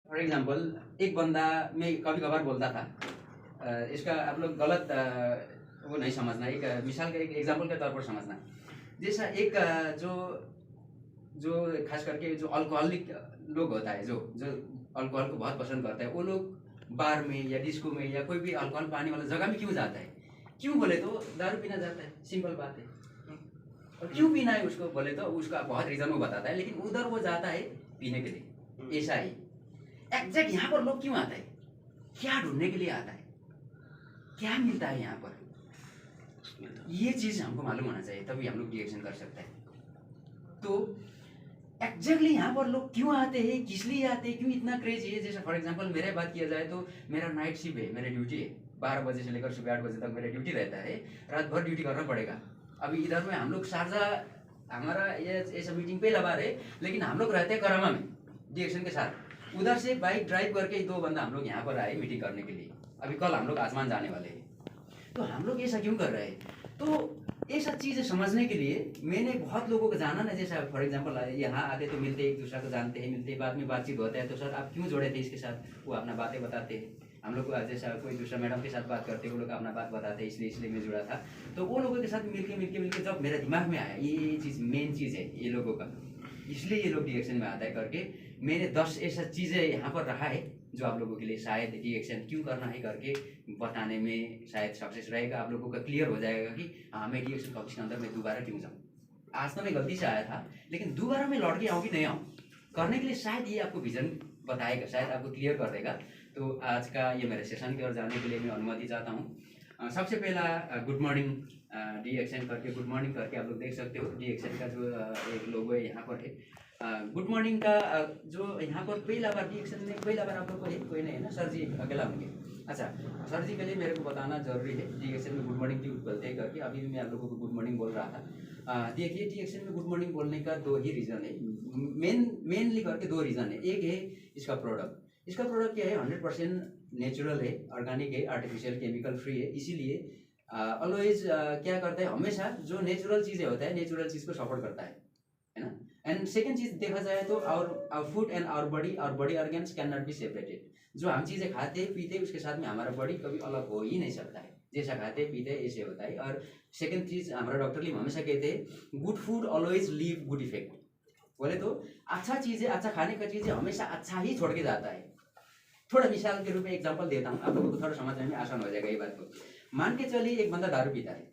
For example एक बंदा, मैं कभी कभार बोलता था, इसका आप लोग गलत वो नहीं समझना, एक मिसाल का, एक एग्जांपल के तौर पर समझना। जैसा एक जो जो खास करके जो अल्कोहलिक लोग होता है, जो जो अल्कोहल को बहुत पसंद करता है, वो लोग बार में या डिस्को में या कोई भी अल्कोहल पाने वाला जगह में क्यों जाता है? क्यों बोले तो दारू पीना जाता है, सिंपल बात है। और क्यों पीना है उसको बोले तो उसका बहुत रीजन वो बताता है, लेकिन उधर वो जाता है पीने के लिए। ऐसा ही एग्जैक्ट यहाँ पर लोग क्यों आता है? क्या ढूंढने के लिए आता है? क्या मिलता है यहाँ पर? ये चीज हमको मालूम होना चाहिए, तभी हम लोग रिएक्शन कर सकते हैं। तो एग्जैक्टली यहाँ पर लोग क्यों आते हैं, किस लिए आते हैं, क्यों इतना क्रेज है? जैसे फॉर एग्जांपल मेरे बात किया जाए तो मेरा नाइट शिफ्ट है, मेरी ड्यूटी है, 12 बजे से लेकर सुबह 8 बजे तक मेरा ड्यूटी रहता है, रात भर ड्यूटी करना पड़ेगा। अभी इधर में हम लोग शारजा, हमारा ये ऐसा मीटिंग पहला बार है, लेकिन हम लोग रहते हैं करामा में डिएक्शन के साथ। उधर से बाइक ड्राइव करके 2 बंदा हम लोग यहाँ पर आए मीटिंग करने के लिए। अभी कल हम लोग आसमान जाने वाले हैं। तो हम लोग ऐसा क्यों कर रहे हैं? तो ये सब चीज़ें समझने के लिए मैंने बहुत लोगों को जाना ना, जैसा फॉर एग्जांपल यहाँ आते तो मिलते, एक दूसरे को जानते हैं, मिलते बाद में बातचीत होता है, तो सर आप क्यों जुड़े थे इसके साथ, वो अपना बातें बताते हैं। हम लोग को जैसा कोई दूसरा मैडम के साथ बात करते, वो लोग अपना बात बताते हैं, इसलिए मैं जुड़ा था। तो वो लोगों के साथ मिलके जब मेरे दिमाग में आया ये चीज़, मेन चीज़ है ये लोगों का, इसलिए ये लोग रिएक्शन में आता है करके मैंने 10 ऐसा चीज़ें यहाँ पर रहा है जो आप लोगों के लिए शायद रिएक्शन क्यों करना है करके बताने में शायद सक्सेस रहेगा। आप लोगों का क्लियर हो जाएगा कि हाँ, मैं रिएक्शन कॉलेज के अंदर मैं दोबारा क्यों जाऊँ। आज तो मैं गलती से आया था, लेकिन दोबारा मैं लौट के आऊँ कि नहीं आऊँ करने के लिए शायद ये आपको विजन बताएगा, शायद आपको क्लियर कर देगा। तो आज का ये मेरे सेशन की ओर जाने के लिए मैं अनुमति चाहता हूँ। सबसे पहला गुड मॉर्निंग रिएक्शन करके, गुड मॉर्निंग करके आप लोग देख सकते हो रिएक्शन का जो एक लोगो है यहाँ पर है। गुड मॉर्निंग का जो यहाँ पर पहला बार रिएक्शन में पहला बार आप लोग को है, कोई नहीं है ना? सर जी अकेला होंगे। अच्छा, सर जी के लिए मेरे को बताना जरूरी है रिएक्शन में गुड मॉर्निंग क्यों बोलते हैं करके। अभी भी मैं आप लोगों को गुड मॉर्निंग बोल रहा था। देखिए, रिएक्शन में गुड मॉर्निंग बोलने का 2 ही रीज़न है, मेनली करके 2 रीज़न है। एक है इसका प्रोडक्ट। इसका प्रोडक्ट क्या है? 100% नेचुरल है, ऑर्गेनिक है, आर्टिफिशियल केमिकल फ्री है। इसीलिए ऑलवेज क्या करता है, हमेशा जो नेचुरल चीज़ें होता है, नेचुरल चीज़ को सपोर्ट करता है ना। एंड सेकेंड चीज़ देखा जाए तो our food and our body organs can not be separated. जो हम चीज़ें खाते पीते उसके साथ में हमारा बॉडी कभी अलग हो ही नहीं सकता है, जैसा खाते पीते ऐसे होता है। और सेकेंड चीज़ हमारा डॉक्टर लिम हमेशा कहते हैं good food always leave good effect. बोले तो अच्छा चीज़ें, अच्छा खाने का चीज़ें हमेशा अच्छा ही छोड़ के जाता है। थोड़ा मिसाल के रूप में एग्जांपल देता हूँ, आप लोगों को थोड़ा समझने में आसान हो जाएगा ये बात को। मान के चलिए एक बंदा दारू पीता है,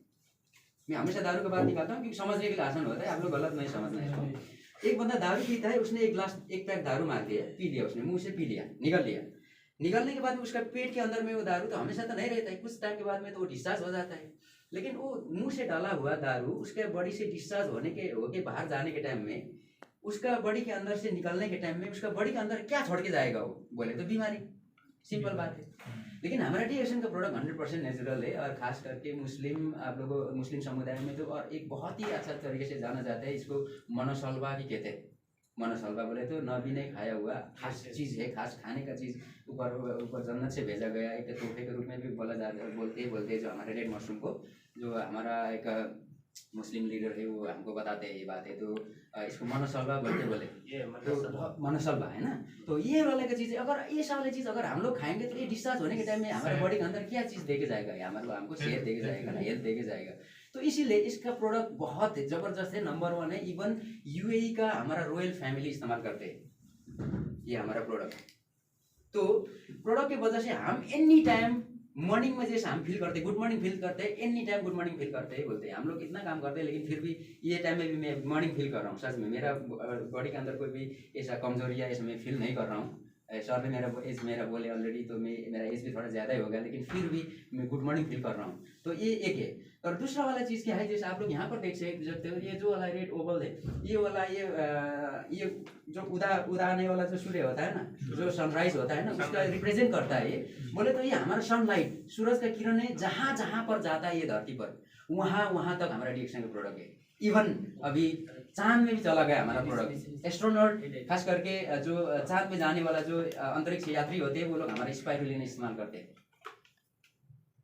मैं हमेशा दारू की बात निकालता हूँ क्योंकि समझने के लिए आसान होता है, आप लोग गलत नहीं समझना इसको। एक बंदा दारू पीता है, उसने एक पैक दारू मार दिया, पी लिया, उसने मुंह से पी लिया, निकल लिया। निकलने के बाद में उसका पेट के अंदर में वो दारू तो हमेशा तो नहीं रहता है, कुछ टाइम के बाद में तो वो डिस्चार्ज हो जाता है। लेकिन वो मुंह से डाला हुआ दारू उसके बॉडी से डिस्चार्ज होके बाहर जाने के टाइम में, उसका बॉडी के अंदर से निकलने के टाइम में उसका बॉडी के अंदर क्या छोड़ के जाएगा? वो बोले तो बीमारी, सिंपल बात है। लेकिन हमारा डिएक्शन का प्रोडक्ट 100% नेचुरल है, और खास करके मुस्लिम, आप लोगों मुस्लिम समुदाय में तो और एक बहुत ही अच्छा तरीके से जाना जाता है, इसको मनोसलवा भी कहते हैं। मनोसलवा बोले तो नबी ने खाया हुआ खास चीज़ है, खास खाने का चीज़, ऊपर जन्नत से भेजा गया एक तोहफे के रूप में भी बोला जाता है, बोलते हैं जो हमारे रेड मशरूम को, जो हमारा एक मुस्लिम लीडर है वो हमको बताते हैं ये बात है। तो इसको मनोसलवा बोले तो मनोसलवा है ना। तो ये वाले का चीज़, अगर ये वाले चीज़ अगर हम लोग खाएंगे तो ये डिस्चार्ज होने के टाइम में हमारे बॉडी के अंदर क्या चीज़ देके जाएगा? हमारे हमको सेहत देके जाएगा ना, हेल्थ देके जाएगा। तो इसीलिए इसका प्रोडक्ट बहुत ज़बरदस्त है, नंबर 1 है। इवन यूएई का हमारा रॉयल फैमिली इस्तेमाल करते हैं ये हमारा प्रोडक्ट। तो प्रोडक्ट की वजह से हम एनी टाइम मॉर्निंग में जैसे हम फील करते हैं, गुड मॉर्निंग फील करते हैं, any time good morning feel करते हैं बोलते हैं। हम लोग कितना काम करते हैं, लेकिन फिर भी ये टाइम में भी मैं मॉर्निंग फील कर रहा हूँ। सच में मेरा बॉडी के अंदर कोई भी ऐसा कमजोरी या ऐसा मैं फील नहीं कर रहा हूँ। सर ने मेरा बोले ऑलरेडी, तो मेरा एज भी थोड़ा ज़्यादा ही हो गया, लेकिन फिर भी मैं गुड मॉर्निंग फील कर रहा हूँ। तो ये एक है। और दूसरा वाला चीज़ क्या है, जैसे आप लोग यहाँ पर देख सकते हो, ये जो वाला रेड ओवल है, ये वाला ये जो उदाने वाला जो सूर्य होता है ना, जो सनराइज होता है ना, उसका रिप्रेजेंट करता है ये। बोले तो ये हमारा सनलाइट, सूरज का किरण है, जहाँ जहाँ पर जाता है ये धरती पर, वहाँ तक हमारा रिएक्शन का प्रोडक्ट है। इवन अभी चांद में भी चला गया हमारा प्रोडक्ट। एस्ट्रोनॉट, खास करके जो चांद में जाने वाला जो अंतरिक्ष यात्री होते हैं, वो लोग हमारा स्पाइरुलिन इस्तेमाल करते हैं।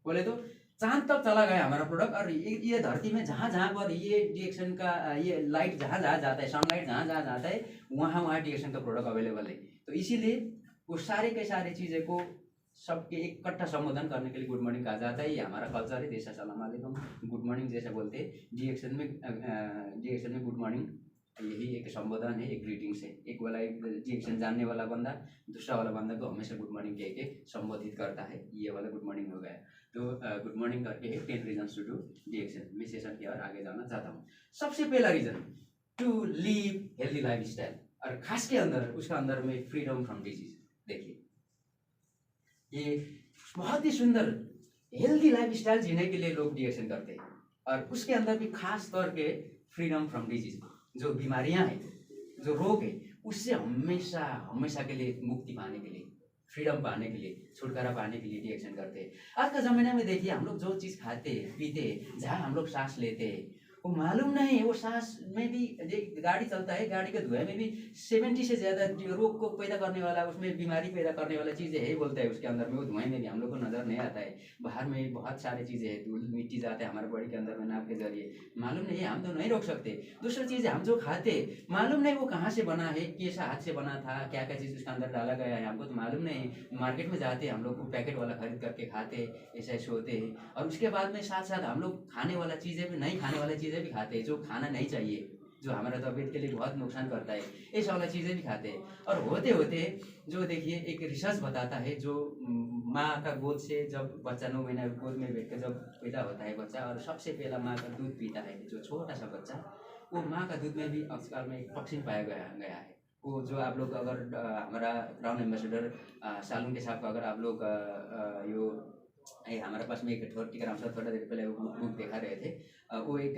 बोले तो चांद तक चला गया हमारा प्रोडक्ट। और ये धरती में जहाँ जहाँ पर ये रिएक्शन का ये लाइट जहाँ जहाँ जाता है, सनलाइट जहाँ जहाँ जाता है, वहाँ डिएक्शन का प्रोडक्ट अवेलेबल है। तो इसीलिए वो सारे के सारे चीज़ें को सबके इकट्ठा संबोधन करने के लिए गुड मॉर्निंग कहा जाता है। ये हमारा कल्चर है, जैसा सलाम वालेकुम, गुड मॉर्निंग जैसा बोलते हैं। डी एक्शन में गुड मॉर्निंग यही एक संबोधन है, एक ग्रीटिंग्स है। एक वाला एक डी एक्शन जानने वाला बंदा दूसरा वाला बंदा को हमेशा गुड मॉर्निंग कह के संबोधित करता है। ये वाला गुड मॉर्निंग हो गया। तो गुड मॉर्निंग करके है 10 reasons to do DXN. मैं सेशन की ओर आगे जाना चाहता हूँ। सबसे पहला reason to live healthy lifestyle, और खास के अंदर उसका अंदर में फ्रीडम फ्रॉम डिजीज। देखिए ये बहुत ही सुंदर हेल्दी लाइफ स्टाइल जीने के लिए लोग डीएक्शन करते हैं, और उसके अंदर भी खास तौर के फ्रीडम फ्रॉम डिजीज, जो बीमारियां हैं, जो रोग है, उससे हमेशा हमेशा के लिए मुक्ति पाने के लिए, फ्रीडम पाने के लिए, छुटकारा पाने के लिए डीएक्शन करते हैं। आज का जमाना में देखिए हम लोग जो चीज़ खाते हैं, पीते हैं, जहाँ हम लोग सांस लेते हैं, वो मालूम नहीं वो सांस में भी, गाड़ी चलता है, गाड़ी के धुएं में भी 70 से ज़्यादा रोग को पैदा करने वाला, उसमें बीमारी पैदा करने वाला चीज़ें है बोलता है उसके अंदर में। वो धुएं में भी हम लोग को नज़र नहीं आता है। बाहर में बहुत सारी चीज़ें हैं, धूल मिट्टी जाते हैं हमारे बॉडी के अंदर में नाक के जरिए, मालूम नहीं है, हम तो नहीं रोक सकते। दूसरी चीज़ हम जो खाते मालूम नहीं वो कहाँ से बना है, कैसा हाथ से बना था, क्या क्या चीज़ उसके अंदर डाला गया है, हमको तो मालूम नहीं। मार्केट में जाते हम लोग को पैकेट वाला खरीद करके खाते, ऐसा ऐसे होते हैं। और उसके बाद में साथ साथ हम लोग खाने वाला चीज़ें भी, नहीं खाने वाली चीज़ें भी खाते हैं, जो खाना नहीं चाहिए, जो हमारा तबीयत के लिए बहुत नुकसान करता है, ऐसा वाला चीज़ें भी खाते हैं। और होते होते जो देखिए एक रिसर्च बताता है, जो माँ का गोद से जब बच्चा 9 महीना गोद में बैठ कर जब पैदा होता है बच्चा, और सबसे पहला माँ का दूध पीता है जो छोटा सा बच्चा, वो माँ का दूध में भी आजकल में एक टॉक्सिन पाया गया है। वो जो आप लोग अगर हमारा ब्राउन एम्बेसडर सालून के साथ अगर आप लोग यो हमारे पास में एक टिकराम सर थोड़ा देर पहले वो बुक देखा रहे थे, वो एक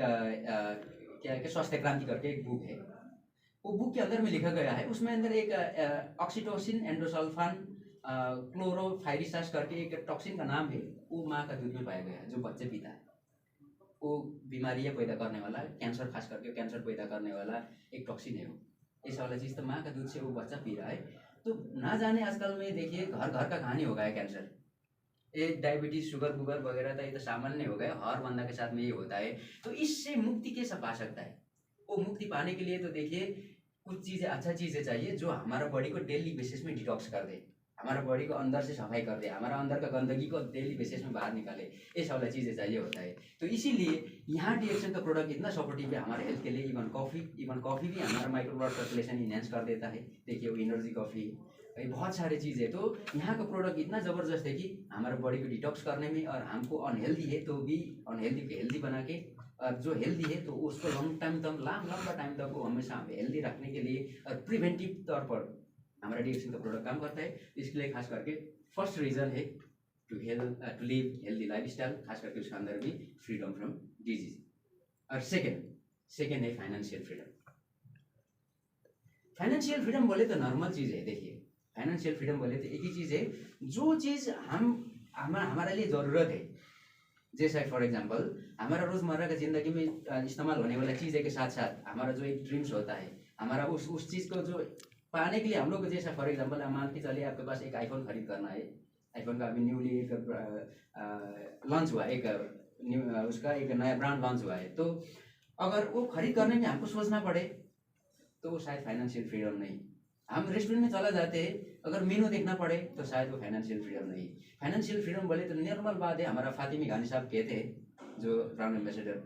क्या है कि स्वास्थ्य क्रांति करके एक बुक है। वो बुक के अंदर में लिखा गया है, उसमें अंदर एक ऑक्सीटोसिन, एंडोसल्फान, क्लोरोफायरिसास करके एक टॉक्सिन का नाम है, वो माँ का दूध में पाया गया है जो बच्चे पीता है। वो बीमारियाँ पैदा करने वाला, कैंसर, खास करके कैंसर पैदा करने वाला एक टॉक्सिन है। वो ऐसा वाला चीज़ तो माँ का दूध से वो बच्चा पी रहा है। तो ना जाने आजकल में देखिए घर घर का कहानी हो गया है कैंसर, ये डायबिटीज, शुगर वुगर वगैरह था, ये तो सामान्य हो गया, हर बंदा के साथ में ये होता है। तो इससे मुक्ति कैसे पा सकता है? वो मुक्ति पाने के लिए तो देखिए कुछ चीज़ें, अच्छा चीज़ें चाहिए जो हमारा बॉडी को डेली बेसिस में डिटॉक्स कर दे, हमारा बॉडी को अंदर से सफाई कर दे, हमारा अंदर का गंदगी को डेली बेसिस में बाहर निकाले, ऐसा वाला चीज़ें चाहिए होता है। तो इसीलिए यहाँ डीएक्शन का प्रोडक्ट इतना सपोर्टिव है हमारे हेल्थ के लिए। इवन कॉफ़ी भी हमारा माइक्रो ब्लड सर्कुलेशन इनहेंस कर देता है। देखिए वो एनर्जी कॉफ़ी, ये बहुत सारे चीज़ें। तो यहाँ का प्रोडक्ट इतना ज़बरदस्त है कि हमारे बॉडी को डिटॉक्स करने में, और हमको अनहेल्दी है तो भी अनहेल्दी को हेल्दी बना के, और जो हेल्दी है तो उसको लॉन्ग टाइम तक, लंबा टाइम तक वो हमेशा हेल्दी रखने के लिए और प्रिवेंटिव तौर पर हमारा डीएक्शन का प्रोडक्ट काम करता है। इसके लिए खास करके फर्स्ट रीज़न है to live healthy lifestyle, खास करके उसके अंदर भी फ्रीडम फ्रॉम डिजीज। और सेकेंड है फाइनेंशियल फ्रीडम। फाइनेंशियल फ्रीडम बोले तो नॉर्मल चीज़ है। देखिए फाइनेंशियल फ्रीडम बोले तो एक ही चीज़ है, जो चीज़ हमारे लिए ज़रूरत है, जैसे फॉर एग्जांपल हमारा रोज़मर्रा की ज़िंदगी में इस्तेमाल होने वाला चीज़ें के साथ साथ हमारा जो एक ड्रीम्स होता है, हमारा उस चीज़ को जो पाने के लिए हम लोग, जैसा फॉर एग्जांपल मान के चलिए आपके पास एक आईफोन खरीद करना है, आईफोन का अभी न्यूली एक लॉन्च हुआ, एक उसका एक नया ब्रांड लॉन्च हुआ है। तो अगर वो खरीद करने में हमको सोचना पड़े तो वो शायद फाइनेंशियल फ्रीडम नहीं। हम रेस्टोरेंट में चला जाते हैं, अगर मेनू देखना पड़े तो शायद वो फाइनेंशियल फ्रीडम नहीं। फाइनेंशियल फ्रीडम बोले तो नॉर्मल बात है। हमारा फातिमी गानी साहब कहते हैं, जो ब्रांड एम्बेसडर,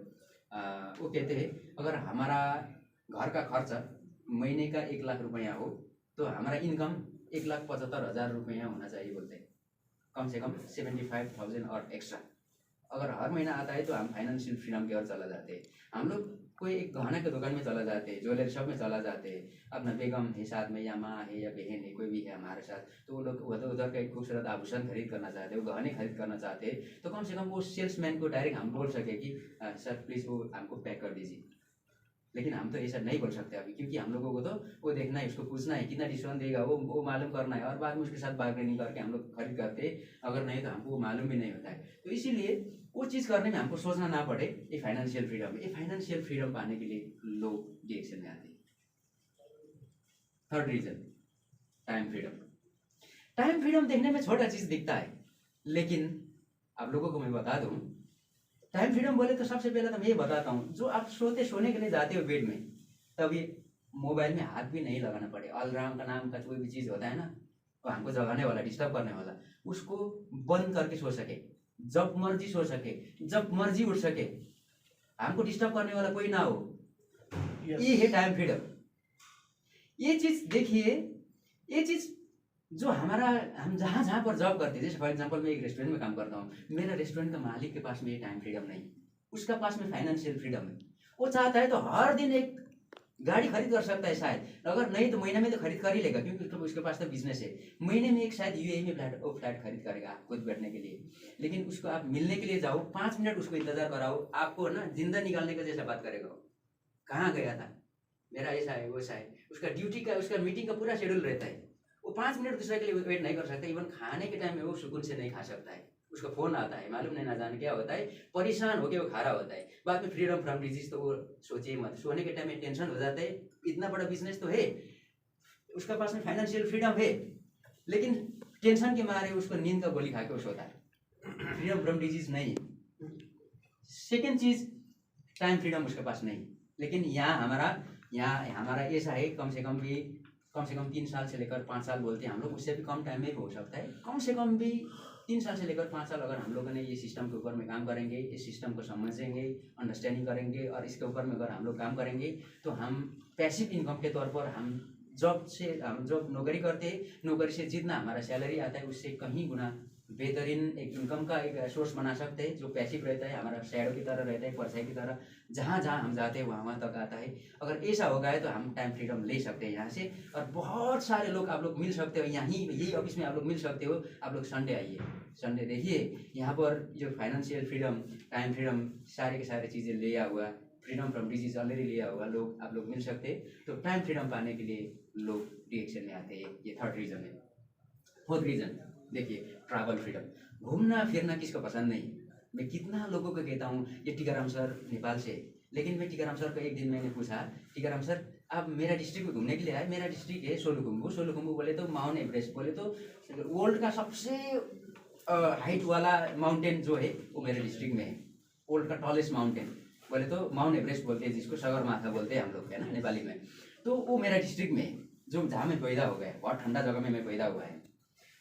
वो कहते हैं अगर हमारा घर का खर्च महीने का 1 लाख रुपया हो तो हमारा इनकम 1,75,000 रुपया होना चाहिए बोलते हैं, कम से कम 75,000 और एक्स्ट्रा अगर हर महीना आता है तो हम फाइनेंशियल फ्रीडम की ओर चला जाते हैं। हम लोग कोई एक गहना के दुकान में चला जाते हैं, ज्वेलरी शॉप में चला जाते हैं, अपना बेगम है साथ में, या माँ है या बहन है, कोई भी है हमारे साथ, तो वो लोग उधर का एक खूबसूरत आभूषण खरीद करना चाहते हैं, वो गहने खरीद करना चाहते हैं, तो कम से कम वो सेल्समैन को डायरेक्ट हम बोल सके कि सर प्लीज़ वो हमको पैक कर दीजिए। लेकिन हम तो ऐसा नहीं बोल सकते अभी, क्योंकि हम लोगों को तो वो देखना है, उसको पूछना है कितना डिस्काउंट देगा, वो मालूम करना है, और बाद में उसके साथ बार्गेनिंग करके हम लोग खरीद करते, अगर नहीं तो हमको वो मालूम भी नहीं होता है। तो इसीलिए वो चीज़ करने में हमको सोचना ना पड़े, ये फाइनेंशियल फ्रीडम है। ये फाइनेंशियल फ्रीडम पाने के लिए लोग डीएक्शन में आते हैं। Third reason time freedom. Time freedom देखने में छोटा चीज़ दिखता है, लेकिन आप लोगों को मैं बता दूं, टाइम फ्रीडम बोले तो सबसे पहले तो मैं ये बताता हूँ, जो आप सोने के लिए जाते हो बेड में, तब ये मोबाइल में हाथ भी नहीं लगाना पड़े। अलार्म का नाम का कोई भी चीज़ होता है ना, हमको जगाने वाला, डिस्टर्ब करने वाला, उसको बंद करके सो सके, जब मर्जी सो सके, जब मर्जी उठ सके, हमको डिस्टर्ब करने वाला कोई ना हो। ये है टाइम फ्रीडम। ये चीज देखिए, ये चीज जो हमारा, हम जहाँ जहाँ पर जॉब करते हैं, जैसे फॉर एग्जांपल मैं एक रेस्टोरेंट में काम करता हूँ, मेरा रेस्टोरेंट का मालिक के पास में ये टाइम फ्रीडम नहीं, उसका पास में फाइनेंशियल फ्रीडम है। वो चाहता है तो हर दिन एक गाड़ी खरीद कर सकता है शायद, अगर नहीं तो महीने में तो खरीद कर ही लेगा, क्योंकि उसके पास तो बिजनेस है। महीने में एक शायद यूएई में फ्लैट खरीद करेगा खुद बैठने के लिए। लेकिन उसको आप मिलने के लिए जाओ, 5 मिनट उसको इंतजार कराओ, आपको ना जिंदा निकालने का जैसा बात करेगा। कहाँ गया था, मेरा ऐसा है वैसा है, उसका ड्यूटी का, उसका मीटिंग का पूरा शेड्यूल रहता है। वो 5 मिनट दूसरे के लिए वेट नहीं कर सकता। इवन खाने के टाइम में वो सुकून से नहीं खा सकता है। उसका फोन आता है, मालूम नहीं ना जाने क्या होता है, परेशान होके वो खा रहा होता है। बाद में फ्रीडम फ्रॉम डिजीज तो वो सोचिए मत। सोने के टाइम में टेंशन हो जाता है, इतना बड़ा बिजनेस तो है, उसका पास में फाइनेंशियल फ्रीडम है, लेकिन टेंशन के मारे उसको नींद का गोली खा के वो सोता है। फ्रीडम फ्रॉम डिजीज नहीं। सेकेंड चीज, टाइम फ्रीडम उसके पास नहीं। लेकिन यहाँ हमारा ऐसा है, कम से कम 3 साल से लेकर 5 साल बोलते हैं हम लोग, उससे भी कम टाइम में भी हो सकता है। कम से कम भी 3 साल से लेकर 5 साल अगर हम लोगों ने ये सिस्टम के ऊपर में काम करेंगे, इस सिस्टम को समझेंगे, अंडरस्टैंडिंग करेंगे, और इसके ऊपर में अगर हम लोग काम करेंगे, तो हम पैसिव इनकम के तौर पर हम जॉब नौकरी करते हैं, नौकरी से जितना हमारा सैलरी आता है उससे कहीं गुना बेहतरीन एक इनकम का एक सोर्स बना सकते हैं, जो पैसिव रहता है, हमारा शैडो की तरह रहता है, परछाई की तरह, जहाँ जहाँ हम जाते हैं वहाँ तक आता है। अगर ऐसा हो गया तो हम टाइम फ्रीडम ले सकते हैं यहाँ से। और बहुत सारे लोग आप लोग मिल सकते हो, यही ऑफिस में आप लोग मिल सकते हो। आप लोग संडे आइए, संडे देखिए, यहाँ पर जो फाइनेंशियल फ्रीडम, टाइम फ्रीडम, सारे के सारे चीज़ें लिया हुआ, फ्रीडम फ्रॉम डिजीज ऑलरेडी लिया हुआ लोग आप लोग मिल सकते हैं। तो टाइम फ्रीडम पाने के लिए लोग डिएक्शन में आते हैं। ये थर्ड रीज़न है। फोर्थ रीज़न देखिए, ट्रैवल फ्रीडम। घूमना फिरना किसको पसंद नहीं। मैं कितना लोगों को कहता हूँ, ये टीकाराम सर नेपाल से, लेकिन मैं टीकाराम सर को एक दिन मैंने पूछा, टीकाराम सर आप मेरा डिस्ट्रिक्ट में घूमने के लिए आए, मेरा डिस्ट्रिक्ट है सोलुखुम्बू बोले तो माउंट एवरेस्ट, बोले तो वर्ल्ड का सबसे हाइट वाला माउंटेन जो है वो मेरे डिस्ट्रिक्ट में है, वर्ल्ड का टॉलेस्ट माउंटेन बोले तो माउंट एवरेस्ट बोलते हैं, जिसको सगरमाथा बोलते हैं हम लोग, है ना नेपाली में। तो वो मेरा डिस्ट्रिक्ट में है, जो जहाँ मैं पैदा हो गया, बहुत ठंडा जगह में मैं पैदा हुआ है।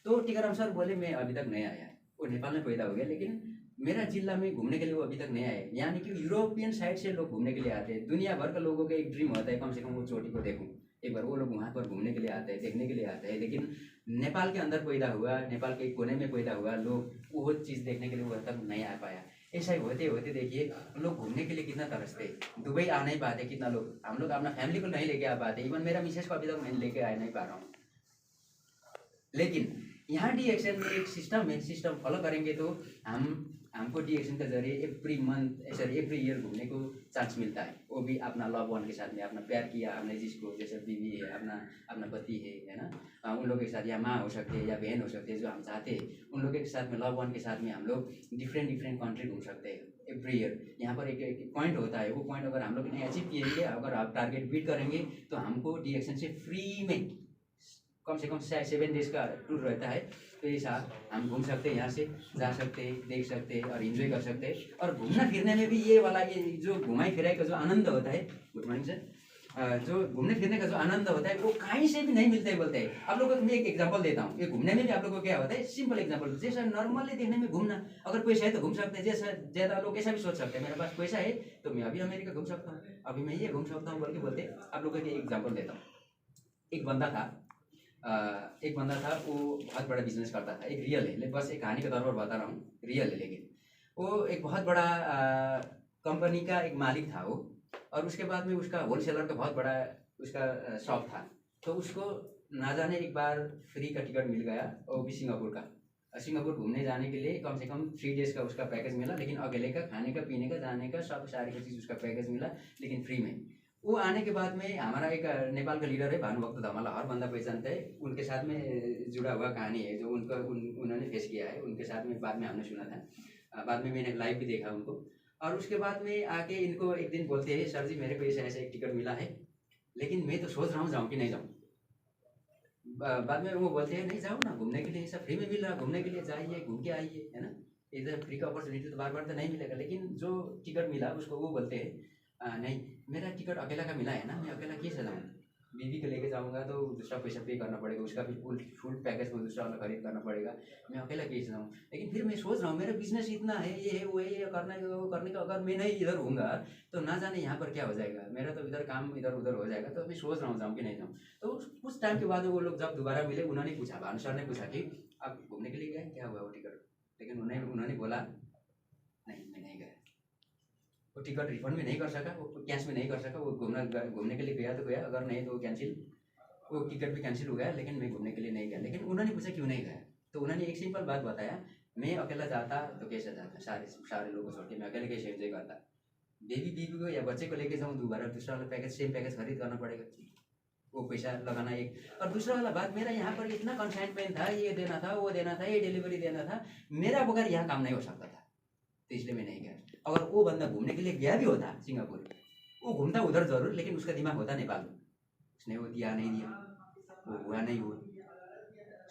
तो टीकाराम सर बोले मैं अभी तक नहीं आया, वो नेपाल में पैदा हो गया, लेकिन मेरा जिला में घूमने के लिए वो अभी तक नहीं आए। यानी कि यूरोपियन साइड से लोग घूमने के लिए आते हैं। दुनिया भर का लोगों का एक ड्रीम होता है कम से कम वो चोटी को देखूं एक बार, वो लोग वहाँ पर घूमने के लिए आते हैं, देखने के लिए आते हैं। लेकिन नेपाल के अंदर पैदा हुआ, नेपाल के एक कोने में पैदा हुआ लोग वो चीज़ देखने के लिए वहाँ तक नहीं आ पाया। ऐसा ही होते होते देखिए लोग घूमने के लिए कितना तरसते, दुबई आ नहीं पाते कितना लोग, हम लोग अपना फैमिली को नहीं लेके आ पाते। इवन मेरा मिसेस को अभी तक मैं लेके आ नहीं पा रहा हूँ। लेकिन यहाँ डीएक्शन में एक सिस्टम है, सिस्टम फॉलो करेंगे तो हमको डीएक्शन के जरिए every month sorry every year घूमने को चांस मिलता है। वो भी अपना लव वन के साथ में, अपना प्यार किया हमने जिसको, जैसे बीवी है, अपना पति है ना, उन लोगों के साथ, या माँ हो सकते हैं या बहन हो सकते हैं, जो हम चाहते हैं उन लोगों के साथ में, लव वन के साथ में हम लोग डिफरेंट कंट्री घूम सकते हैं एवरी ईयर। यहाँ पर एक पॉइंट होता है, वो पॉइंट अगर हम लोग ने अचीव किए, अगर आप टारगेट बीट करेंगे तो हमको डीएक्शन से फ्री में कम से कम 7 डेज का टूर रहता है। तो ऐसा हम घूम सकते हैं, यहाँ से जा सकते हैं, देख सकते हैं और इन्जॉय कर सकते हैं। और घूमना फिरने में भी ये वाला ये जो घुमाई फिराई का जो आनंद होता है, गुड मॉर्निंग सर, जो घूमने फिरने का जो आनंद होता है वो कहीं से भी नहीं मिलता है बोलते हैं। आप लोगों को मैं एक एग्जांपल देता हूँ, ये घूमने में भी आप लोगों को क्या होता है, सिंपल एग्जांपल, जैसा नॉर्मली देखने में घूमना, अगर पैसा है तो घूम सकते हैं। जैसा ज़्यादा लोग ऐसा भी सोच सकते हैं मेरे पास पैसा है तो मैं अभी अमेरिका घूम सकता हूँ, अभी मैं ये घूम सकता हूँ बोल के बोलते। आप लोगों को एक एग्जाम्पल देता हूँ। एक बंदा था, वो बहुत बड़ा बिजनेस करता था, एक रियल है, बस एक कहानी के तौर पर बता रहा हूँ, रियल है। लेकिन वो एक बहुत बड़ा कंपनी का एक मालिक था वो, और उसके बाद में उसका होलसेलर का बहुत बड़ा उसका शॉप था। तो उसको ना जाने एक बार फ्री का टिकट मिल गया, वो भी सिंगापुर का। सिंगापुर घूमने जाने के लिए कम से कम 3 डेज का उसका पैकेज मिला, लेकिन अकेले का, खाने का, पीने का, जाने का, सब सारी चीज़ उसका पैकेज मिला, लेकिन फ्री में। वो आने के बाद में हमारा एक नेपाल का लीडर है भानुभक्त धमाला, हर बंदा पहचानता है, उनके साथ में जुड़ा हुआ कहानी है जो उन्होंने फेस किया है, उनके साथ में बाद में हमने सुना था, बाद में मैंने लाइव भी देखा उनको। और उसके बाद में आके इनको एक दिन बोलते हैं, सर जी मेरे को ऐसा एक टिकट मिला है, लेकिन मैं तो सोच रहा हूँ जाऊँ कि नहीं जाऊँ। बाद में वो बोलते हैं नहीं जाओ ना, घूमने के लिए सब फ्री में मिल रहा, घूमने के लिए जाइए, घूम के आइए, है ना, इधर फ्री का अपॉर्चुनिटी तो बार बार तो नहीं मिलेगा। लेकिन जो टिकट मिला उसको वो बोलते हैं नहीं, मेरा टिकट अकेला का मिला है ना, मैं अकेला कैसे जाऊँ, बीवी को लेके जाऊंगा तो दूसरा पैसा पे करना पड़ेगा, उसका भी फुल पैकेज को दूसरा वाला खरीद करना पड़ेगा, मैं अकेला कैसे जाऊँ। लेकिन फिर मैं सोच रहा हूँ मेरा बिजनेस इतना है, ये है वो है, ये करने का वो करने का, अगर मैं नहीं इधर हूँगा तो ना जाने यहाँ पर क्या हो जाएगा, मेरा तो इधर काम इधर उधर हो जाएगा। तो मैं सोच रहा हूँ जाऊँ कि नहीं जाऊँ। तो कुछ टाइम के बाद वो लोग जब दोबारा मिले, उन्होंने पूछा, भानु सर ने पूछा कि आप घूमने के लिए गए, क्या हुआ वो टिकट, लेकिन उन्होंने बोला नहीं मैं नहीं गया। वो टिकट रिफंड भी नहीं कर सका, वो कैश में नहीं कर सका, वो घूमने के लिए गया तो गया, अगर नहीं तो कैंसिल, वो टिकट भी कैंसिल हो गया, लेकिन मैं घूमने के लिए नहीं गया। लेकिन उन्होंने पूछा क्यों नहीं गया, तो उन्होंने एक सिंपल बात बताया, मैं अकेला जाता तो कैसे जाता, सारे लोगों को छोड़ के मैं अकेले कैसे एंजॉय करता, बीवी को या बच्चे को लेके जाऊँ दोबारा दूसरा वाला पैकेज सेम पैकेज खरीद करना पड़ेगा, वो पैसा लगाना एक। और दूसरा वाला बात, मेरा यहाँ पर इतना कंसाइनमेंट था, ये देना था वो देना था, ये डिलीवरी देना था, मेरा बगैर यहाँ काम नहीं हो सकता था, तो इसलिए मैं नहीं गया। अगर वो बंदा घूमने के लिए गया भी होता सिंगापुर, वो घूमता उधर जरूर, लेकिन उसका दिमाग होता नेपाल, उसने वो दिया नहीं दिया, वो हुआ नहीं हुआ,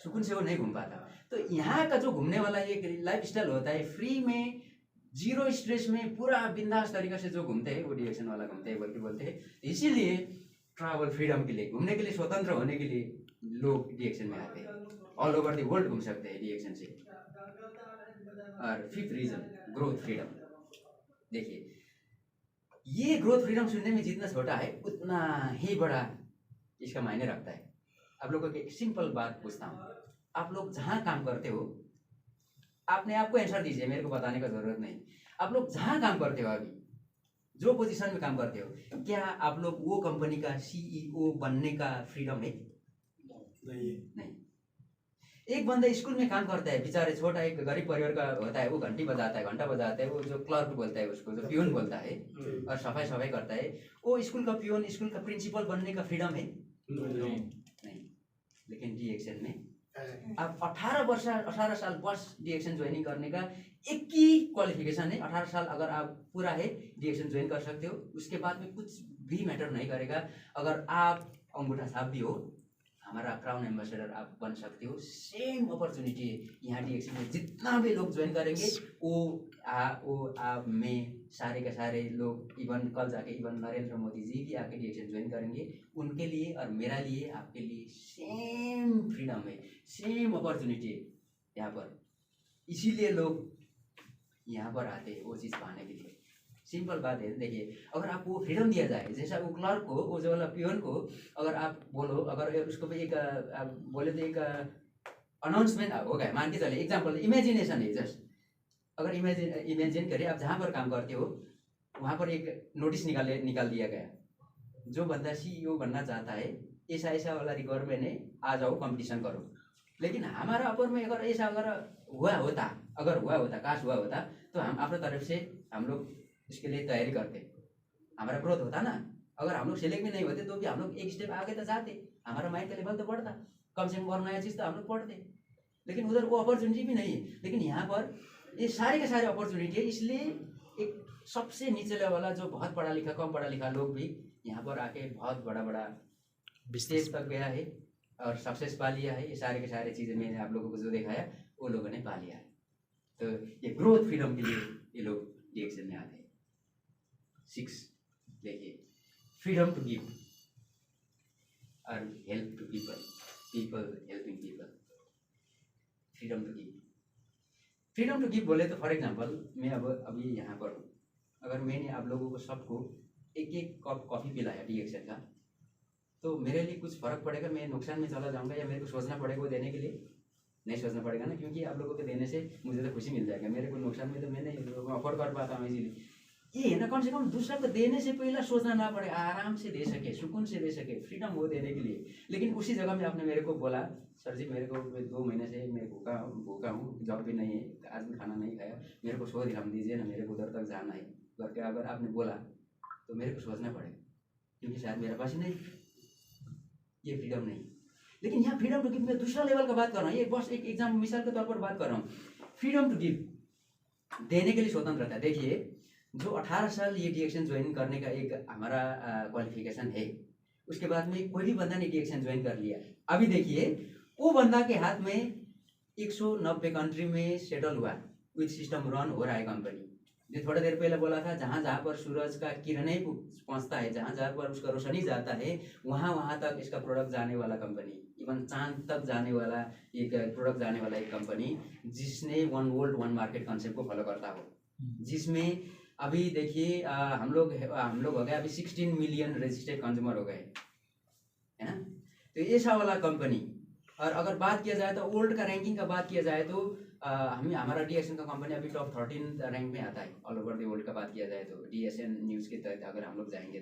सुकून से वो नहीं घूम पाता। तो यहाँ का जो घूमने वाला एक लाइफ स्टाइल होता है, फ्री में जीरो स्ट्रेस में पूरा बिंदास तरीका से जो घूमते हैं, वो डिएक्शन वाला घूमते हैं बोल के बोलते हैं। इसीलिए ट्रैवल फ्रीडम के लिए, घूमने के लिए, स्वतंत्र होने के लिए लोग डिएक्शन में आते हैं, ऑल ओवर द वर्ल्ड घूम सकते हैं डिएक्शन से। और फिफ्थ रीजन, ग्रोथ फ्रीडम। देखिए, ये ग्रोथ फ्रीडम सुनने में जितना छोटा है उतना ही बड़ा इसका मायने रखता है। आप लोगों को एक सिंपल बात पूछता हूँ, आप लोग जहाँ काम करते हो, आपने आपको आंसर दीजिए, मेरे को बताने का जरूरत नहीं। आप लोग जहाँ काम करते हो, अभी जो पोजीशन में काम करते हो, क्या आप लोग वो कंपनी का सीईओ बनने का फ्रीडम है? नहीं। एक बंदा स्कूल में काम करता है, बेचारे छोटा एक गरीब परिवार का होता है, वो घंटा बजाता है, वो जो क्लर्क बोलता है उसको, जो पियून बोलता है, और सफाई करता है, वो स्कूल का पियून, स्कूल का प्रिंसिपल बनने का फ्रीडम है? नहीं। लेकिन डिएक्शन में आप 18 साल बस डिएक्शन ज्वाइनिंग करने का एक ही क्वालिफिकेशन है, 18 साल अगर आप पूरा है डिएक्शन ज्वाइन कर सकते हो। उसके बाद में कुछ भी मैटर नहीं करेगा। अगर आप अंगूठा छाप भी हो, हमारा क्राउन एम्बेसडर आप बन सकते हो। सेम अपॉर्चुनिटी यहाँ डिएक्शन में जितना भी लोग ज्वाइन करेंगे, वो आप में सारे के सारे लोग, इवन कल जाके इवन नरेंद्र मोदी जी भी आके डिएक्शन ज्वाइन करेंगे, उनके लिए और मेरा लिए, आपके लिए सेम फ्रीडम है, सेम अपॉर्चुनिटी है यहाँ पर। इसीलिए लोग यहाँ पर आते हैं वो चीज़ पाने के लिए। सिंपल बात है। देखिए, अगर आपको फ्रीडम दिया जाए, जैसा वो क्लर्क को, वो जो वाला पियोन को, अगर आप बोलो, अगर उसको भी एक आप बोले तो एक अनाउंसमेंट हो गया, मान के चले, एग्जाम्पल इमेजिनेशन है जस्ट, अगर इमेजिन करिए आप जहाँ पर काम करते हो वहाँ पर एक नोटिस निकाल दिया गया, जो बंदा सीईओ बनना चाहता है, ऐसा वाला रिक्वायरमेंट है, आ जाओ कंपटीशन करो। लेकिन हमारा अपर में अगर ऐसा अगर हुआ होता काश हुआ होता, तो हम अपने तरफ से हम लोग इसके लिए तैयारी करते, हमारा ग्रोथ होता ना। अगर हम लोग सिलेक्ट भी नहीं होते तो भी हम लोग एक स्टेप आगे तो जाते, हमारा माइंड का लेवल तो बढ़ता, कम से कम और नया चीज़ तो हम लोग पढ़ते। लेकिन उधर वो अपॉर्चुनिटी भी नहीं है। लेकिन यहाँ पर ये सारे के सारे अपॉर्चुनिटी है। इसलिए एक सबसे नीचे लेवल वाला, जो बहुत पढ़ा लिखा, कम पढ़ा लिखा लोग भी यहाँ पर आके बहुत बड़ा स्टेज तक गया है और सक्सेस पा लिया है। ये सारे के सारे चीज़ें मैंने आप लोगों को जो दिखाया, वो लोगों ने पा लिया है। तो ये ग्रोथ फ्रीडम के लिए ये लोग डिएक्शन में आते हैं। 6, देखिए, फ्रीडम टू गिव और help to people helping people. Freedom to give बोले तो फॉर एग्जांपल, मैं अभी यहाँ पर हूँ, अगर मैंने आप लोगों को सबको एक कप कॉफ़ी पिलाया डिएक्शन का, तो मेरे लिए कुछ फर्क पड़ेगा? मैं नुकसान में चला जाऊँगा या मेरे को सोचना पड़ेगा वो देने के लिए? नहीं सोचना पड़ेगा ना, क्योंकि आप लोगों के देने से मुझे तो खुशी मिल जाएगा, मेरे को नुकसान में तो मैं नहीं अफोर्ड कर पाता हूँ। इसीलिए ये है ना, कम से कम दूसरा को देने से पहले सोचना ना पड़े, आराम से दे सके, सुकून से दे सके, फ्रीडम हो देने के लिए। लेकिन उसी जगह में आपने मेरे को बोला, सर जी मेरे को 2 महीने से मैं भूखा हूँ, जॉब भी नहीं है, आज भी खाना नहीं खाया, मेरे को 100 दिरहम दीजिए ना, मेरे को उधर तक जाना है करके अगर आपने बोला तो मेरे को सोचना पड़ेगा, क्योंकि शायद मेरे पास ही नहीं, ये फ्रीडम नहीं। लेकिन यहाँ फ्रीडम टू गिव में दूसरा लेवल का बात कर रहा हूँ, ये बस एक एग्जाम मिसाल के तौर पर बात कर रहा हूँ। फ्रीडम टू गिव, देने के लिए स्वतंत्रता। देखिए, जो 18 साल ये डिएक्शन ज्वाइन करने का एक हमारा क्वालिफिकेशन है, उसके बाद में कोई भी बंदा ने डिएक्शन ज्वाइन कर लिया, अभी देखिए वो बंदा के हाथ में 190 कंट्री में सेटल हुआ, विथ सिस्टम रन हो रहा है कंपनी, जो थोड़ा देर पहले बोला था, जहाँ जहाँ पर सूरज का किरण ही पहुँचता है, जहाँ जहाँ पर उसका रोशनी जाता है, वहाँ वहाँ तक इसका प्रोडक्ट जाने वाला कंपनी, इवन चांद तक जाने वाला एक प्रोडक्ट जाने वाला एक कंपनी, जिसने 1 वोल्ट 1 मार्केट कॉन्सेप्ट को फॉलो करता हो, जिसमें अभी देखिए हम लोग हो गए अभी 16 मिलियन रजिस्टर्ड कंज्यूमर हो गए, है ना। तो ऐसा वाला कंपनी, और अगर बात किया जाए तो वर्ल्ड का रैंकिंग का बात किया जाए तो हमारा डीएसएन का कंपनी अभी टॉप 13 रैंक में आता है ऑल ओवर द वर्ल्ड का बात किया जाए तो, डीएसएन न्यूज़ के तहत अगर हम लोग जाएंगे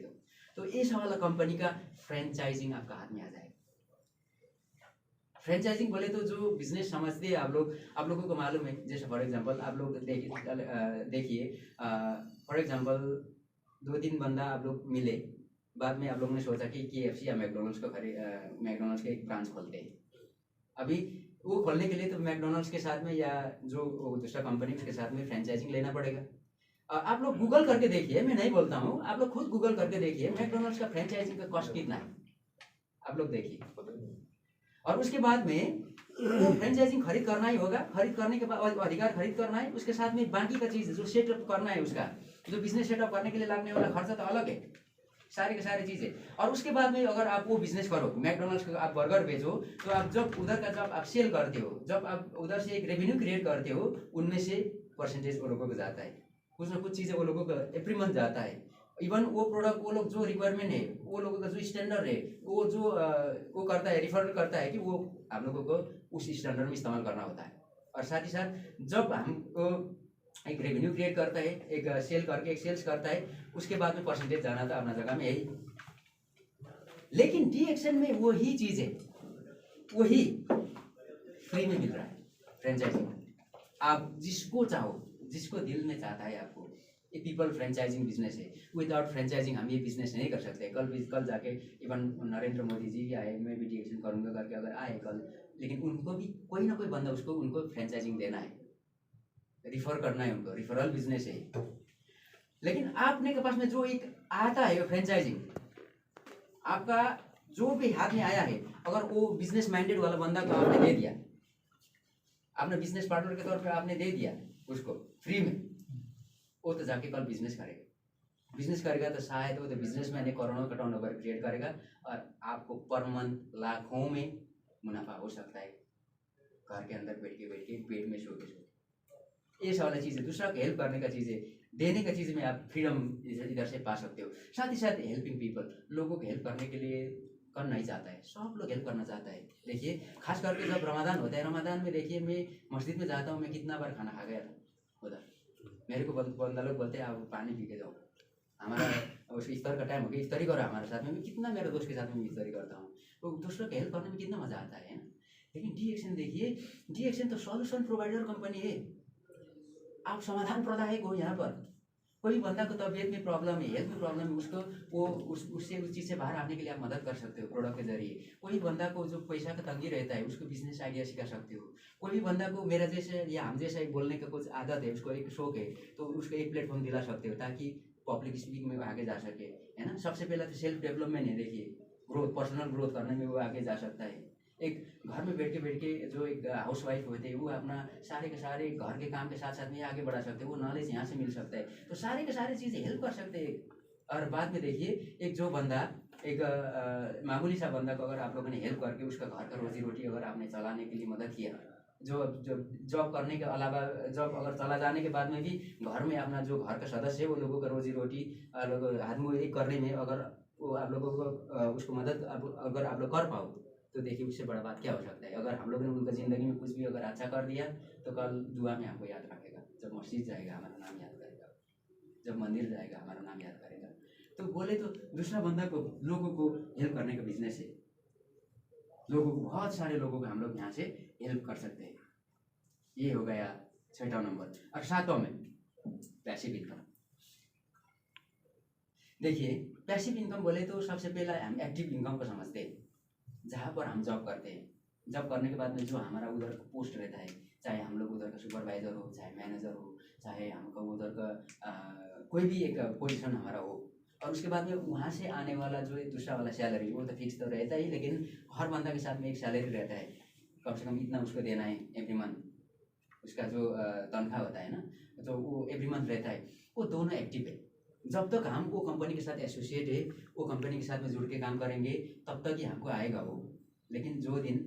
तो ऐसा वाला कंपनी का फ्रेंचाइजिंग आपका हाथ में आ जाएगा। फ्रेंचाइजिंग बोले तो जो बिजनेस समझते हैं आप लोगों को मालूम है, जैसे फॉर एग्जांपल आप लोग देखिए फॉर एग्जांपल 2-3 बंदा आप लोग मिले, बाद में आप लोगों ने सोचा कि KFC या मैकडोनल्ड्स को मैकडोनल्ड्स के एक ब्रांच खोलते हैं। अभी वो खोलने के लिए तो मैकडोनल्ड्स के साथ में या जो दूसरा कंपनी उसके साथ में फ्रेंचाइजिंग लेना पड़ेगा। आप लोग गूगल करके देखिए, मैं नहीं बोलता हूँ, आप लोग खुद गूगल करके देखिए मैकडोनल्ड्स का फ्रेंचाइजिंग का कॉस्ट कितना है, आप लोग देखिए। और उसके बाद में वो फ्रेंचाइजिंग खरीद करना ही होगा, खरीद करने के बाद अधिकार खरीद करना है, उसके साथ में बाकी का चीज़ जो सेटअप करना है, उसका जो बिजनेस सेटअप करने के लिए लगने वाला खर्चा तो अलग है, सारी की सारी चीज़ें। और उसके बाद में अगर आप वो बिजनेस करो, मैकडोनल्ड्स का आप बर्गर बेचो, तो आप जब उधर का जब आप सेल करते हो, जब आप उधर से एक रेवेन्यू क्रिएट करते हो, उनमें से परसेंटेज वो लोगों को जाता है, कुछ ना कुछ चीज़ें वो लोगों को एवरी मंथ जाता है। इवन वो प्रोडक्ट वो लोग जो रिक्वायरमेंट है, वो लोगों का जो स्टैंडर्ड है, वो जो वो करता है, रिफर करता है कि वो आप लोगों को उस स्टैंडर्ड में इस्तेमाल करना होता है। और साथ ही साथ जब हमको एक रेवेन्यू क्रिएट करता है, एक सेल करके एक सेल्स करता है, उसके बाद में परसेंटेज जाना था अपना जगह में यही। लेकिन डीएक्शन में वही चीज़ है, वही फ्री में मिल रहा है फ्रेंचाइजिंग। आप जिसको चाहो, जिसको दिल में चाहता है आपको, ये पीपल फ्रेंचाइजिंग बिजनेस है। विदाउट फ्रेंचाइजिंग हम ये बिजनेस नहीं कर सकते। कल जाके इवन नरेंद्र मोदी जी भी आए, मैं भी डीएक्शन करूँगा करके अगर आए कल, लेकिन उनको भी कोई ना कोई बंदा उनको फ्रेंचाइजिंग देना है, रिफर करना है, उनको रिफरल बिजनेस है। लेकिन आपने के पास में जो एक आता है फ्रेंचाइजिंग, आपका जो भी हाथ में आया है, अगर वो बिजनेस माइंडेड वाला बंदा को आपने दे दिया, आपने बिजनेस पार्टनर के तौर पे आपने दे दिया उसको फ्री में, वो तो जाके कल बिजनेस करेगा तो शायद वो तो बिजनेसमैन है, करोड़ों का टर्नओवर क्रिएट करेगा और आपको पर मंथ लाखों में मुनाफा हो सकता है, घर के अंदर बैठ के पेट में सो के। ये वाला चीज़ है, दूसरा को हेल्प करने का चीज़ है, देने का चीज़ में आप फ्रीडम इधर से पा सकते हो। साथ ही साथ हेल्पिंग पीपल, लोगों को हेल्प करने के लिए कर नहीं चाहता है, सब लोग हेल्प करना चाहता है। देखिए खास करके जब रमज़ान होता है, रमज़ान में देखिए मैं मस्जिद में जाता हूँ, मैं कितना बार खाना खा गया था उधर। मेरे को बंदा लोग बोलते हैं आप पानी पी के जाओ, हमारा उसकी इफ्तार का टाइम हो गया, इफ्तारी करो हमारे साथ में। मैं कितना मेरे दोस्त के साथ में इफ्तारी करता हूँ, तो दूसरों को हेल्प करने में कितना मज़ा आता है ना। लेकिन डीएक्शन देखिए, डीएक्शन तो सॉल्यूशन प्रोवाइडर कंपनी है, आप समाधान प्रदायक हो। यहाँ पर कोई बंदा को तबीयत में प्रॉब्लम है, हेल्थ में प्रॉब्लम है, उसको वो उससे उस चीज़ से बाहर आने के लिए आप मदद कर सकते हो प्रोडक्ट के जरिए। कोई बंदा को जो पैसा का तंगी रहता है, उसको बिजनेस आइडिया सिखा सकते हो। कोई भी बंदा को मेरा जैसे या हम जैसा एक बोलने का कुछ आदत है, उसको एक शौक है, तो उसको एक प्लेटफॉर्म दिला सकते हो ताकि पब्लिक स्पीकिंग में वो आगे जा सके, है ना। सबसे पहले तो सेल्फ डेवलपमेंट है, देखिए ग्रोथ, पर्सनल ग्रोथ करने में वो आगे जा सकता है। एक घर में बैठ के जो एक हाउस वाइफ होते हैं, वो अपना सारे के सारे घर के काम के साथ साथ में आगे बढ़ा सकते हैं, वो नॉलेज यहाँ से मिल सकता है, तो सारे के सारे चीज़ें हेल्प कर सकते हैं। और बाद में देखिए एक जो बंदा एक मामूली सा बंदा को अगर आप लोगों ने हेल्प करके उसका घर का रोजी रोटी अगर आपने चलाने के लिए मदद किया, जो जॉब करने के अलावा जॉब अगर चला जाने के बाद में भी घर में अपना जो घर का सदस्य है वो लोगों का रोजी रोटी हाथ में एक करने में अगर वो आप लोगों को उसको मदद अगर आप लोग कर पाओ, तो देखिए उससे बड़ा बात क्या हो सकता है। अगर हम लोगों ने उनका ज़िंदगी में कुछ भी अगर अच्छा कर दिया, तो कल दुआ में हमको याद रखेगा, जब मस्जिद जाएगा हमारा नाम याद करेगा, जब मंदिर जाएगा हमारा नाम याद करेगा। तो बोले तो दूसरा बंदा को, लोगों को हेल्प करने का बिजनेस है, लोगों को, बहुत सारे लोगों को हम लोग यहाँ से हेल्प कर सकते हैं। ये हो गया 6वां नंबर। और 7वां में पैसिव इनकम। देखिए पैसिव इनकम बोले तो सबसे पहला हम एक्टिव इनकम को समझते हैं, जहाँ पर हम जॉब करते हैं, जॉब करने के बाद में जो हमारा उधर का पोस्ट रहता है, चाहे हम लोग उधर का सुपरवाइजर हो, चाहे मैनेजर हो, चाहे हमको उधर का कोई भी एक पोजीशन हमारा हो, और उसके बाद में वहाँ से आने वाला जो दूसरा वाला सैलरी, वो तो फिक्स तो रहता ही, लेकिन हर बंदा के साथ में एक सैलरी रहता है, कम से कम इतना उसको देना है एवरी मंथ। उसका जो तनख्वाह होता है ना, तो वो एवरी मंथ रहता है, वो दोनों एक्टिव है। जब तक हम वो कंपनी के साथ एसोसिएट है, वो कंपनी के साथ में जुड़ के काम करेंगे, तब तक ही हमको आएगा वो। लेकिन जो दिन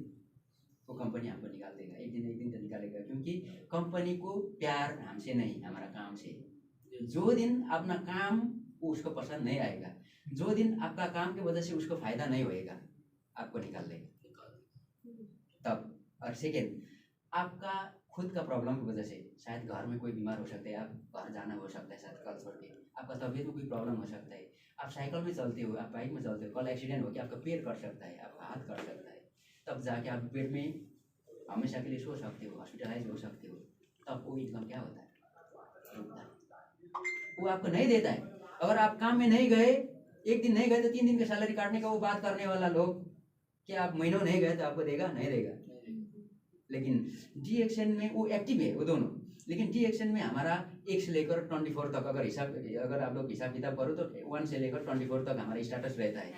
वो कंपनी हमको निकाल देगा, एक दिन तो निकालेगा, क्योंकि कंपनी को प्यार हमसे नहीं, हमारा काम से। जो दिन अपना काम उसको पसंद नहीं आएगा, जो दिन आपका काम की वजह से उसको फायदा नहीं होएगा, आपको निकाल देगा तब। और सेकेंड, आपका खुद का प्रॉब्लम की वजह से, शायद घर में कोई बीमार हो सकता है, आप घर जाना हो सकता है, शायद कल छोड़ के आपका तबीयत में कोई प्रॉब्लम हो सकता है, आप साइकिल में चलते हो, आप बाइक में चलते हो, कल एक्सीडेंट हो गया, आपका पैर कट सकता है, आपका हाथ कट सकता है, तब जाके आप बेड में हमेशा के लिए सो सकते हो, हॉस्पिटलाइज हो सकते हो, तब वो इनकम क्या होता है, रुकता है, वो आपको नहीं देता है। अगर आप काम में नहीं गए, एक दिन नहीं गए तो 3 दिन की सैलरी काटने का वो बात करने वाला लोग, कि आप महीनों नहीं गए तो आपको देगा, नहीं देगा। लेकिन डी एक्शन में वो एक्टिव है वो दोनों। लेकिन डी एक्शन में हमारा 1 से लेकर 24 तक, अगर आप लोग हिसाब किताब करो तो 1 से लेकर 24 तक हमारा स्टेटस रहता है,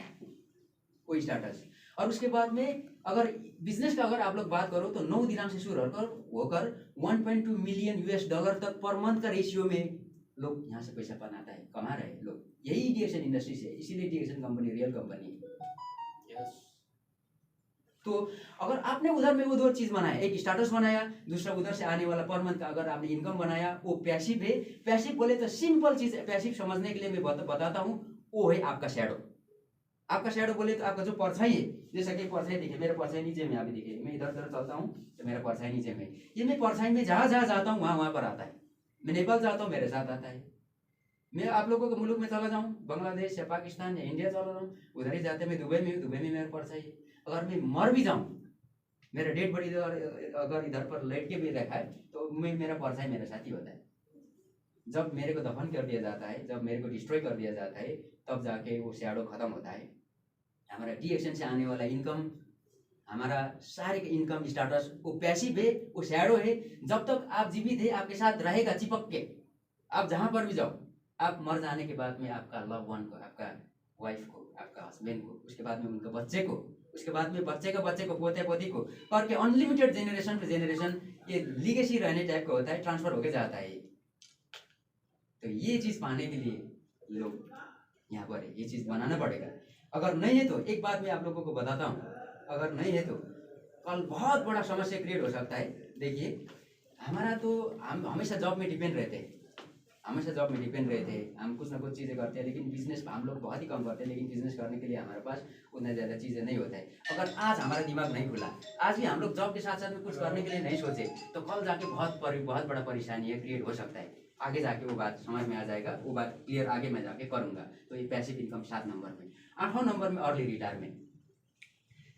वो स्टेटस। और उसके बाद में अगर बिजनेस का अगर आप लोग बात करो तो 9 दिनाम से शुरू होकर 1.2 मिलियन US$ तक पर मंथ का रेशियो में लोग यहाँ से पैसा बनाता है, कमा रहे हैं लोग, यही डी एक्शन इंडस्ट्री से। इसीलिए D action company real company है। तो अगर आपने उधर में वो 2 चीज बनाया, एक स्टाटस बनाया, दूसरा उधर से आने वाला पर मंथ का अगर आपने इनकम बनाया, वो पैसिव है। पैसिव बोले तो सिंपल चीज है, पैसिव समझने के लिए मैं बताता हूँ, वो है आपका शैडो। आपका शैडो बोले तो आपका जो परछाई है, जैसा कि परछाई दिखे, मेरा परछाई नीचे में अभी दिखे, मैं इधर उधर चलता हूँ तो मेरा परछाई नीचे में, ये मैं परछाई में जहाँ जहाँ जाता हूँ वहाँ पर आता है। मैं नेपाल जाता हूँ मेरे साथ आता है, मैं आप लोगों के मुल्क में चला जाऊँ, बांग्लादेश या पाकिस्तान या इंडिया चला जाऊँ, उधर ही जाते, मैं दुबई में हूँ, दुबई में मेरा परछाई है। अगर मैं मर भी जाऊँ, मेरा डेड बॉडी अगर इधर पर लेट के भी रखा है, तो मेरा परछाई मेरा साथी होता है। जब मेरे को दफन कर दिया जाता है, जब मेरे को डिस्ट्रॉय कर दिया जाता है, तब जाके वो शैडो खत्म होता है। हमारा डी एक्शन से आने वाला इनकम, हमारा सारे का इनकम स्टाटस, वो पैसिव है, वो शैडो है। जब तक आप जीवित है, आपके साथ रहेगा चिपक के, आप जहाँ पर भी जाओ। आप मर जाने के बाद में आपका लव वन को, आपका वाइफ को, आपका हस्बैंड को, उसके बाद में उनके बच्चे को, उसके बाद में बच्चे को, पोते पोती को, करके अनलिमिटेड जेनरेशन पे जेनरेशन ये लीगेसी रहने टाइप का होता है, ट्रांसफर होके जाता है। तो ये चीज पाने के लिए लोग यहाँ पर है, ये चीज बनाना पड़ेगा। अगर नहीं है तो एक बात मैं आप लोगों को बताता हूँ, अगर नहीं है तो कल बहुत बड़ा समस्या क्रिएट हो सकता है। देखिए, हमारा तो हम हमेशा जॉब में डिपेंड रहते हैं, हमेशा जॉब में डिपेंड रहते हैं, हम कुछ ना कुछ चीज़ें करते हैं, लेकिन बिजनेस हम लोग बहुत ही कम करते हैं। लेकिन बिजनेस करने के लिए हमारे पास उतना ज़्यादा चीज़ें नहीं होता है। अगर आज हमारा दिमाग नहीं खुला, आज भी हम लोग जॉब के साथ साथ में कुछ करने के लिए नहीं सोचे, तो कल जाके बहुत बड़ा परेशानी है क्रिएट हो सकता है। आगे जाके वो बात समझ में आ जाएगा, वो बात क्लियर आगे मैं जाके करूँगा। तो ये पैसिव इनकम 7 नंबर में। 8वां नंबर में अर्ली रिटायरमेंट।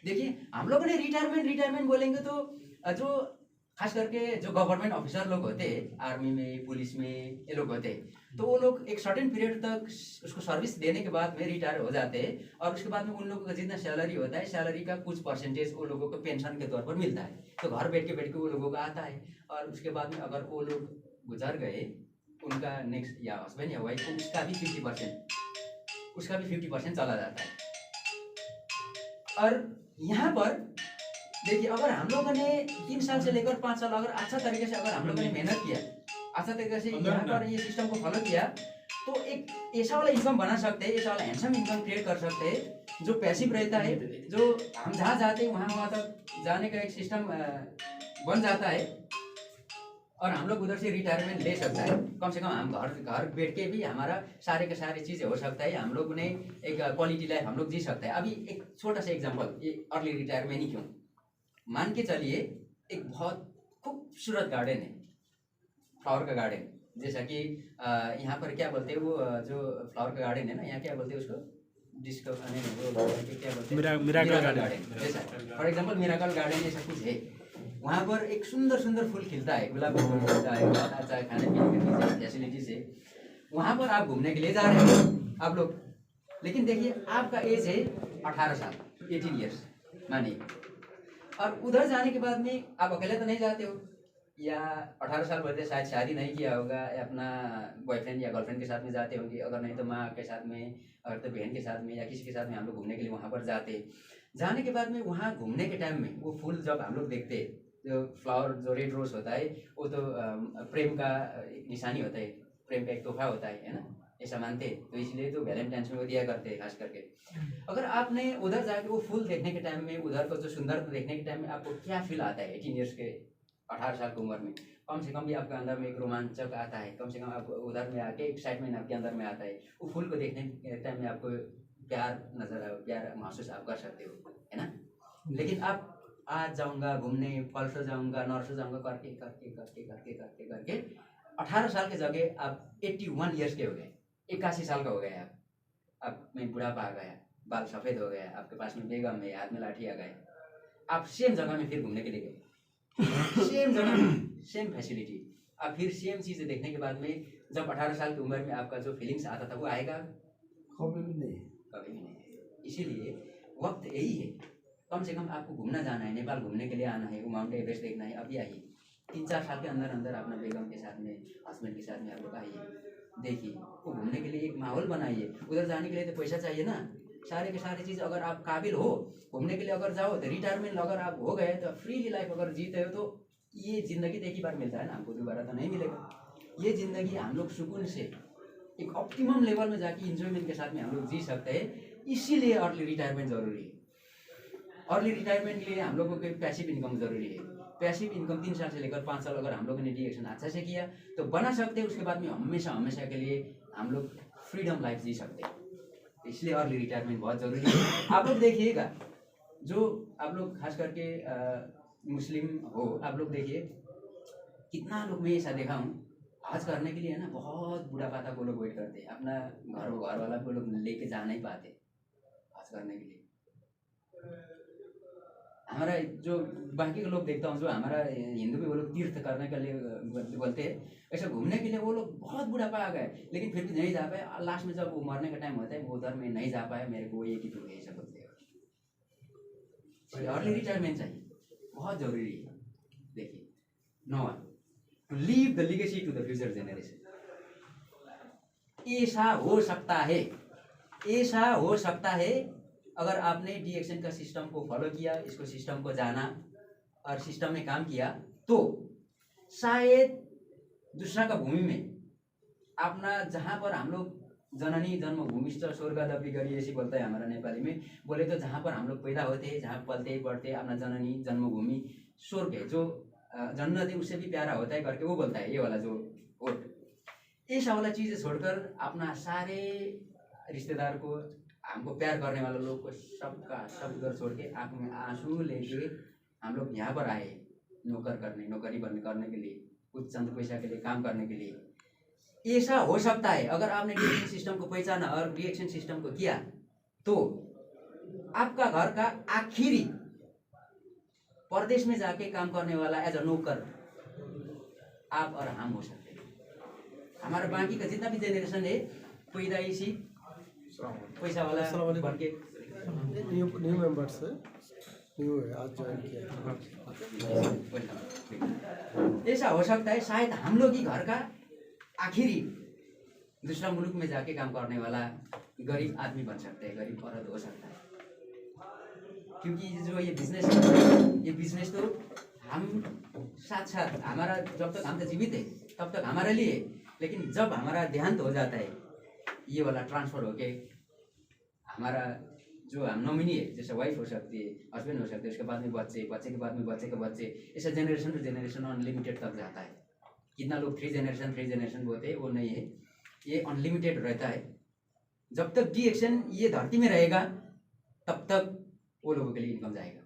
देखिए, हम लोगों ने रिटायरमेंट बोलेंगे तो जो खास करके जो गवर्नमेंट ऑफिसर लोग होते हैं, आर्मी में, पुलिस में, ये लोग होते हैं, तो वो लोग एक सर्टेन पीरियड तक उसको सर्विस देने के बाद में रिटायर हो जाते हैं। और उसके बाद में उन लोगों का जितना सैलरी होता है, सैलरी का कुछ परसेंटेज वो लोगों को पेंशन के तौर पर मिलता है। तो घर बैठ के वो लोगों का आता है। और उसके बाद में अगर वो लोग गुजर गए, उनका नेक्स्ट या हस्बैंड या वाइफ को, उसका भी 50% चला जाता है। और यहाँ पर देखिए, अगर हम लोगों ने 3 साल से लेकर 5 साल अगर अच्छा तरीके से अगर हम लोगों ने मेहनत किया, अच्छा तरीके से यहाँ पर ये सिस्टम को फॉलो किया, तो एक ऐसा वाला इनकम बना सकते हैं, ऐसा वाला हैंडसम इनकम क्रिएट कर सकते हैं जो पैसिव रहता है, जो हम जहाँ जाते हैं वहाँ तक जाने का एक सिस्टम बन जाता है। और हम लोग उधर से रिटायरमेंट ले सकता है। कम से कम हम घर बैठ के भी हमारा सारे के सारे चीज़ें हो सकता है। हम लोग ने एक क्वालिटी लाइफ हम लोग जी सकते हैं। अभी एक छोटा सा एग्जांपल, ये अर्ली रिटायरमेंट ही क्यों, मान के चलिए एक बहुत खूबसूरत गार्डन है, फ्लावर का गार्डन, जैसा कि यहाँ पर क्या बोलते हैं, वो जो फ्लावर का गार्डन है ना, यहाँ क्या बोलते हैं उसको, क्या बोलते हैं, मिराकल गार्डन। जैसा फॉर एग्जाम्पल मिराकल गार्डन ऐसा कुछ है, वहाँ पर एक सुंदर सुंदर फूल खिलता है, गुलाब का फूल खिलता है, बहुत अच्छा खाने पीने की फैसिलिटीज है। वहाँ पर आप घूमने के लिए जा रहे हैं आप लोग, लेकिन देखिए आपका एज है 18 साल, 18 ईयर्स मानिए। और उधर जाने के बाद में आप अकेले तो नहीं जाते हो, या 18 साल पहले शायद शादी नहीं किया होगा, या अपना बॉयफ्रेंड या गर्लफ्रेंड के साथ में जाते होंगे, अगर नहीं तो माँ के साथ में, अगर तो बहन के साथ में, या किसी के साथ में हम लोग घूमने के लिए वहाँ पर जाते। जाने के बाद में वहाँ घूमने के टाइम में वो फूल जब हम लोग देखते, जो फ्लावर जो रेड रोज होता है वो तो प्रेम का एक निशानी होता है, प्रेम का एक तोहफा होता है ना, ऐसा मानते हैं। तो इसलिए तो वैलेंटाइंस में वो दिया करते हैं खास करके। अगर आपने उधर जाके वो फूल देखने के टाइम में, उधर को जो सुंदरता देखने के टाइम में आपको क्या फील आता है 18 ईयर्स के, 18 साल की उम्र में, कम से कम भी आपके अंदर में एक रोमांचक आता है, कम से कम आप उधर में आके एक्साइटमेंट आपके अंदर में आता है। वो फूल को देखने के टाइम में आपको प्यार नजर, प्यार महसूस आप कर सकते हो, है ना। लेकिन आप आज जाऊंगा घूमने, परसों जाऊंगा, नरसों जाऊंगा करके करके करके करके करके करके 18 साल के जगह आप 81 ईयर्स के हो गए, 81 साल का हो गए आप में बुढ़ापा आ गया, बाल सफेद हो गया, आपके पास में बेगम है, हाथ में लाठी आ गए, आप सेम जगह में फिर घूमने के लिए गए, सेम जगह में सेम फैसिलिटी, आप फिर सेम चीज़ देखने के बाद में जब 18 साल की उम्र में आपका जो फीलिंग्स आता था वो आएगा? कभी भी नहीं। कभी भी नहीं। इसीलिए वक्त यही है, कम से कम आपको घूमना जाना है, नेपाल घूमने के लिए आना है, वो माउंट एवरेस्ट देखना है, अभी आइए। 3-4 साल के अंदर अंदर अपना बेगम के साथ में, हस्बैंड के साथ में आप लोग आइए, देखिए, वो घूमने के लिए एक माहौल बनाइए। उधर जाने के लिए तो पैसा चाहिए ना, सारे के सारे चीज़ अगर आप काबिल हो घूमने के लिए, अगर जाओ तो रिटायरमेंट अगर आप हो गए तो फ्रीली लाइफ अगर जीते हो, तो ये ज़िंदगी तो एक ही बार मिलता है ना हमको, दोबारा तो नहीं मिलेगा। ये ज़िंदगी हम लोग सुकून से एक ऑप्टिमम लेवल में जाके इंजॉयमेंट के साथ में हम लोग जी सकते हैं। इसीलिए अर्ली रिटायरमेंट जरूरी है। अर्ली रिटायरमेंट के लिए हम लोगों को पैसिव इनकम जरूरी है। पैसिव इनकम 3 साल से लेकर 5 साल अगर हम लोगों ने डिएक्शन अच्छा से किया तो बना सकते हैं, उसके बाद में हमेशा हमेशा के लिए हम लोग फ्रीडम लाइफ जी सकते हैं। इसलिए अर्ली रिटायरमेंट बहुत जरूरी है। आप लोग देखिएगा, जो आप लोग खास करके मुस्लिम हो, आप लोग देखिए कितना लोग मैं ऐसा देखा हूँ हज करने के लिए है ना, बहुत बुढ़ापा तक वो लोग वेट करते हैं, अपना घर वाला को लोग लेके जा नहीं पाते हज करने के लिए। हमारा जो बाकी के लोग देखता हूँ, जो हमारा हिंदू भी वो लोग तीर्थ करने के लिए बोलते हैं, ऐसा घूमने के लिए वो लोग बहुत बुढ़ापा आ गए लेकिन फिर भी नहीं जा पाए। लास्ट में जब वो मरने का टाइम होता है वो उधर में नहीं जा पाए, मेरे को एक ही तो ऐसा बोलते हैं। अर्ली रिटायरमेंट चाहिए, बहुत जरूरी है। देखिए, number two leave the legacy to the future generation. ऐसा हो सकता है, ऐसा हो सकता है अगर आपने डीएक्शन का सिस्टम को फॉलो किया, इसको सिस्टम को जाना और सिस्टम में काम किया, तो शायद दूसरा का भूमि में अपना, जहाँ पर हम लोग जननी जन्मभूमिष्ठ स्वर्गदपि गरी ऐसी बोलता है हमारा नेपाली में, बोले तो जहाँ पर हम लोग पैदा होते हैं, जहाँ पलते पढ़ते, अपना जननी जन्मभूमि स्वर्ग है, जो जन्नत है उससे भी प्यारा होता है करके वो बोलता है, ये वाला जो ओट, ऐसा वाला चीज़ छोड़कर अपना सारे रिश्तेदार को, हमको प्यार करने वाले लोग को सबका सब उधर छोड़ के आँख में आंसू लेके हम लोग यहाँ पर आए नौकरी करने के लिए, कुछ चंद पैसा के लिए काम करने के लिए। ऐसा हो सकता है अगर आपने रिएक्शन सिस्टम को पहचाना और रिएक्शन सिस्टम को किया तो आपका घर का आखिरी परदेश में जाके काम करने वाला एज अ नौकर आप और हम हो सकते हैं। हमारा बाकी का जितना भी जेनरेशन है पैदाइशी पैसा वाला बन के, न्यू मेंबर्स है, न्यू है, आज ज्वाइन किया। ऐसा हो सकता है शायद हम लोग ही घर का आखिरी दूसरा मुल्क में जाके काम करने वाला गरीब आदमी बन सकते हैं, गरीब औरत हो सकता है। क्योंकि जो ये बिजनेस तो हम साथ साथ हमारा, जब तक हम जीवित है तब तक हमारे लिए, लेकिन जब हमारा देहांत हो जाता है, ये वाला ट्रांसफर होके हमारा जो हम नॉमिनी है, जैसे वाइफ हो सकती है, हस्बैंड हो सकते हैं, उसके बाद में बच्चे, बच्चे के बाद में बच्चे के बच्चे, ऐसा जनरेशन टू जनरेशन अनलिमिटेड तक जाता है। कितना लोग 3 जनरेशन बोलते हैं, वो नहीं है, ये अनलिमिटेड रहता है। जब तक डीएक्शन ये धरती में रहेगा तब तक वो लोगों के लिए इनकम जाएगा।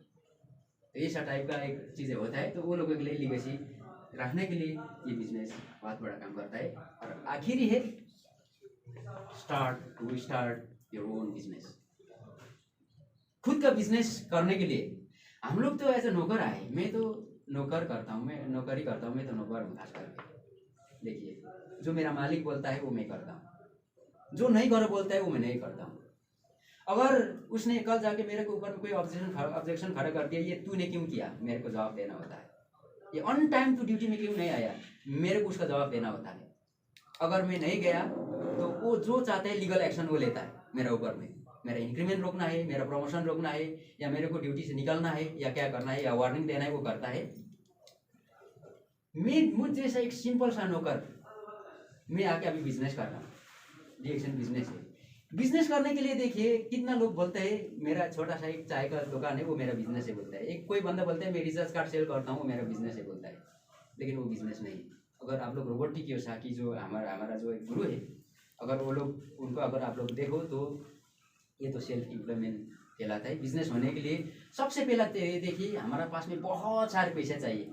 तो ऐसा टाइप का एक चीज़ें होता है, तो वो लोगों के लिए लीगेसी रखने के लिए ये बिजनेस बहुत बड़ा काम करता है। और आखिरी है स्टार्ट योर ओन बिजनेस। खुद का बिजनेस करने के लिए हम लोग तो एज ए नौकर आए, मैं तो नौकर करता हूँ, मैं नौकरी करता हूँ, मैं तो नौकर हूँ खास करके। देखिए, जो मेरा मालिक बोलता है वो मैं करता हूँ, जो नहीं करो बोलता है वो मैं नहीं करता हूँ। अगर उसने कल जाके मेरे को ऊपर में कोई ऑब्जेक्शन खड़ा कर दिया, ये तूने क्यों किया, मेरे को जवाब देना होता है। ये ऑन टाइम टू ड्यूटी में क्यों नहीं आया, मेरे को उसका जवाब देना होता है। अगर मैं नहीं गया तो वो जो चाहता है लीगल एक्शन वो लेता है मेरे ऊपर में। मेरा इंक्रीमेंट रोकना है, मेरा प्रमोशन रोकना है, या मेरे को ड्यूटी से निकलना है, या क्या करना है, या वार्निंग देना है, वो करता है। मुझ जैसा एक सिंपल सा नौकर, मैं आके अभी बिजनेस कर रहा हूँ, डीएक्शन बिजनेस है। बिजनेस करने के लिए देखिए कितना लोग बोलते हैं मेरा छोटा सा एक चाय का दुकान है वो मेरा बिजनेस है बोलता है, एक कोई बंदा बोलता है मैं रिचार्ज कार्ड सेल करता हूँ वो मेरा बिजनेस है बोलता है, लेकिन वो बिजनेस नहीं है। अगर आप लोग रोबोटिक कियोसाकी जो हमारा जो एक गुरु है, अगर वो लोग उनको अगर आप लोग देखो तो ये तो सेल्फ एम्प्लॉयमेंट कहलाता है। बिजनेस होने के लिए सबसे पहला देखिए हमारा पास में बहुत सारे पैसे चाहिए,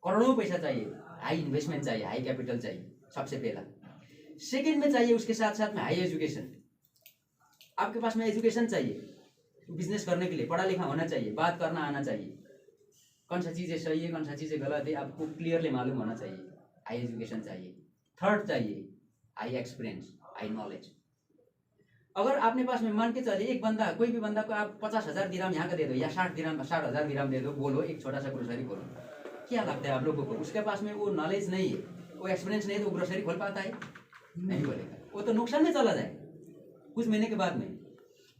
करोड़ों पैसा चाहिए, हाई इन्वेस्टमेंट चाहिए, हाई कैपिटल चाहिए सबसे पहला। सेकेंड में चाहिए उसके साथ साथ में हाई एजुकेशन, आपके पास में एजुकेशन चाहिए बिजनेस करने के लिए, पढ़ा लिखा होना चाहिए, बात करना आना चाहिए, कौन सा चीज़ें सही है कौन सा चीज़ें गलत है आपको क्लियरली मालूम होना चाहिए, हाई एजुकेशन चाहिए। थर्ड चाहिए हाई एक्सपीरियंस, हाई नॉलेज। अगर आपने पास में मान के चलिए एक बंदा, कोई भी बंदा को आप 50,000 दिराम यहाँ का दे दो या 60,000 दिराम दे दो, बोलो एक छोटा सा ग्रोसरी खोलो, क्या लगता है आप लोगों को उसके पास में वो नॉलेज नहीं है, वो एक्सपीरियंस नहीं है तो वो ग्रोसरी खोल पाता है? नहीं बोलेगा, वो तो नुकसान में चला जाए कुछ महीने के बाद में,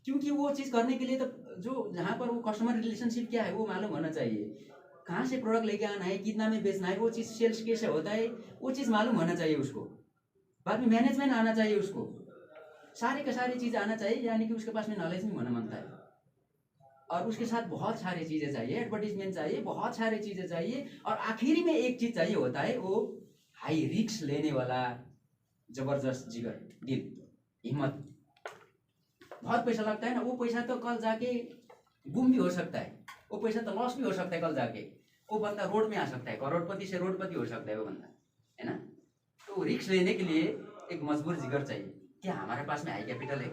क्योंकि वो चीज़ करने के लिए तो जो जहाँ पर वो कस्टमर रिलेशनशिप क्या है वो मालूम होना चाहिए, कहाँ से प्रोडक्ट लेके आना है, कितना में बेचना है, वो चीज़ सेल्स कैसे होता है वो चीज़ मालूम होना चाहिए उसको। बाद में मैनेजमेंट आना चाहिए उसको, सारे के सारी चीज़ आना चाहिए, यानी कि उसके पास में नॉलेज नहीं होना मांगता है। और उसके साथ बहुत सारी चीज़ें चाहिए, एडवर्टीजमेंट चाहिए, बहुत सारी चीज़ें चाहिए, और आखिरी में एक चीज़ चाहिए होता है वो हाई रिस्क लेने वाला जबरदस्त जिगर, दिल, हिम्मत। बहुत पैसा लगता है ना, वो पैसा तो कल जाके गुम भी हो सकता है, वो पैसा तो लॉस भी हो सकता है कल जाके, वो बंदा रोड में आ सकता है, करोड़पति से रोडपति हो सकता है वो बंदा, है ना। तो रिस्क लेने के लिए एक मजबूर जिगर चाहिए। क्या हमारे पास में हाई कैपिटल है,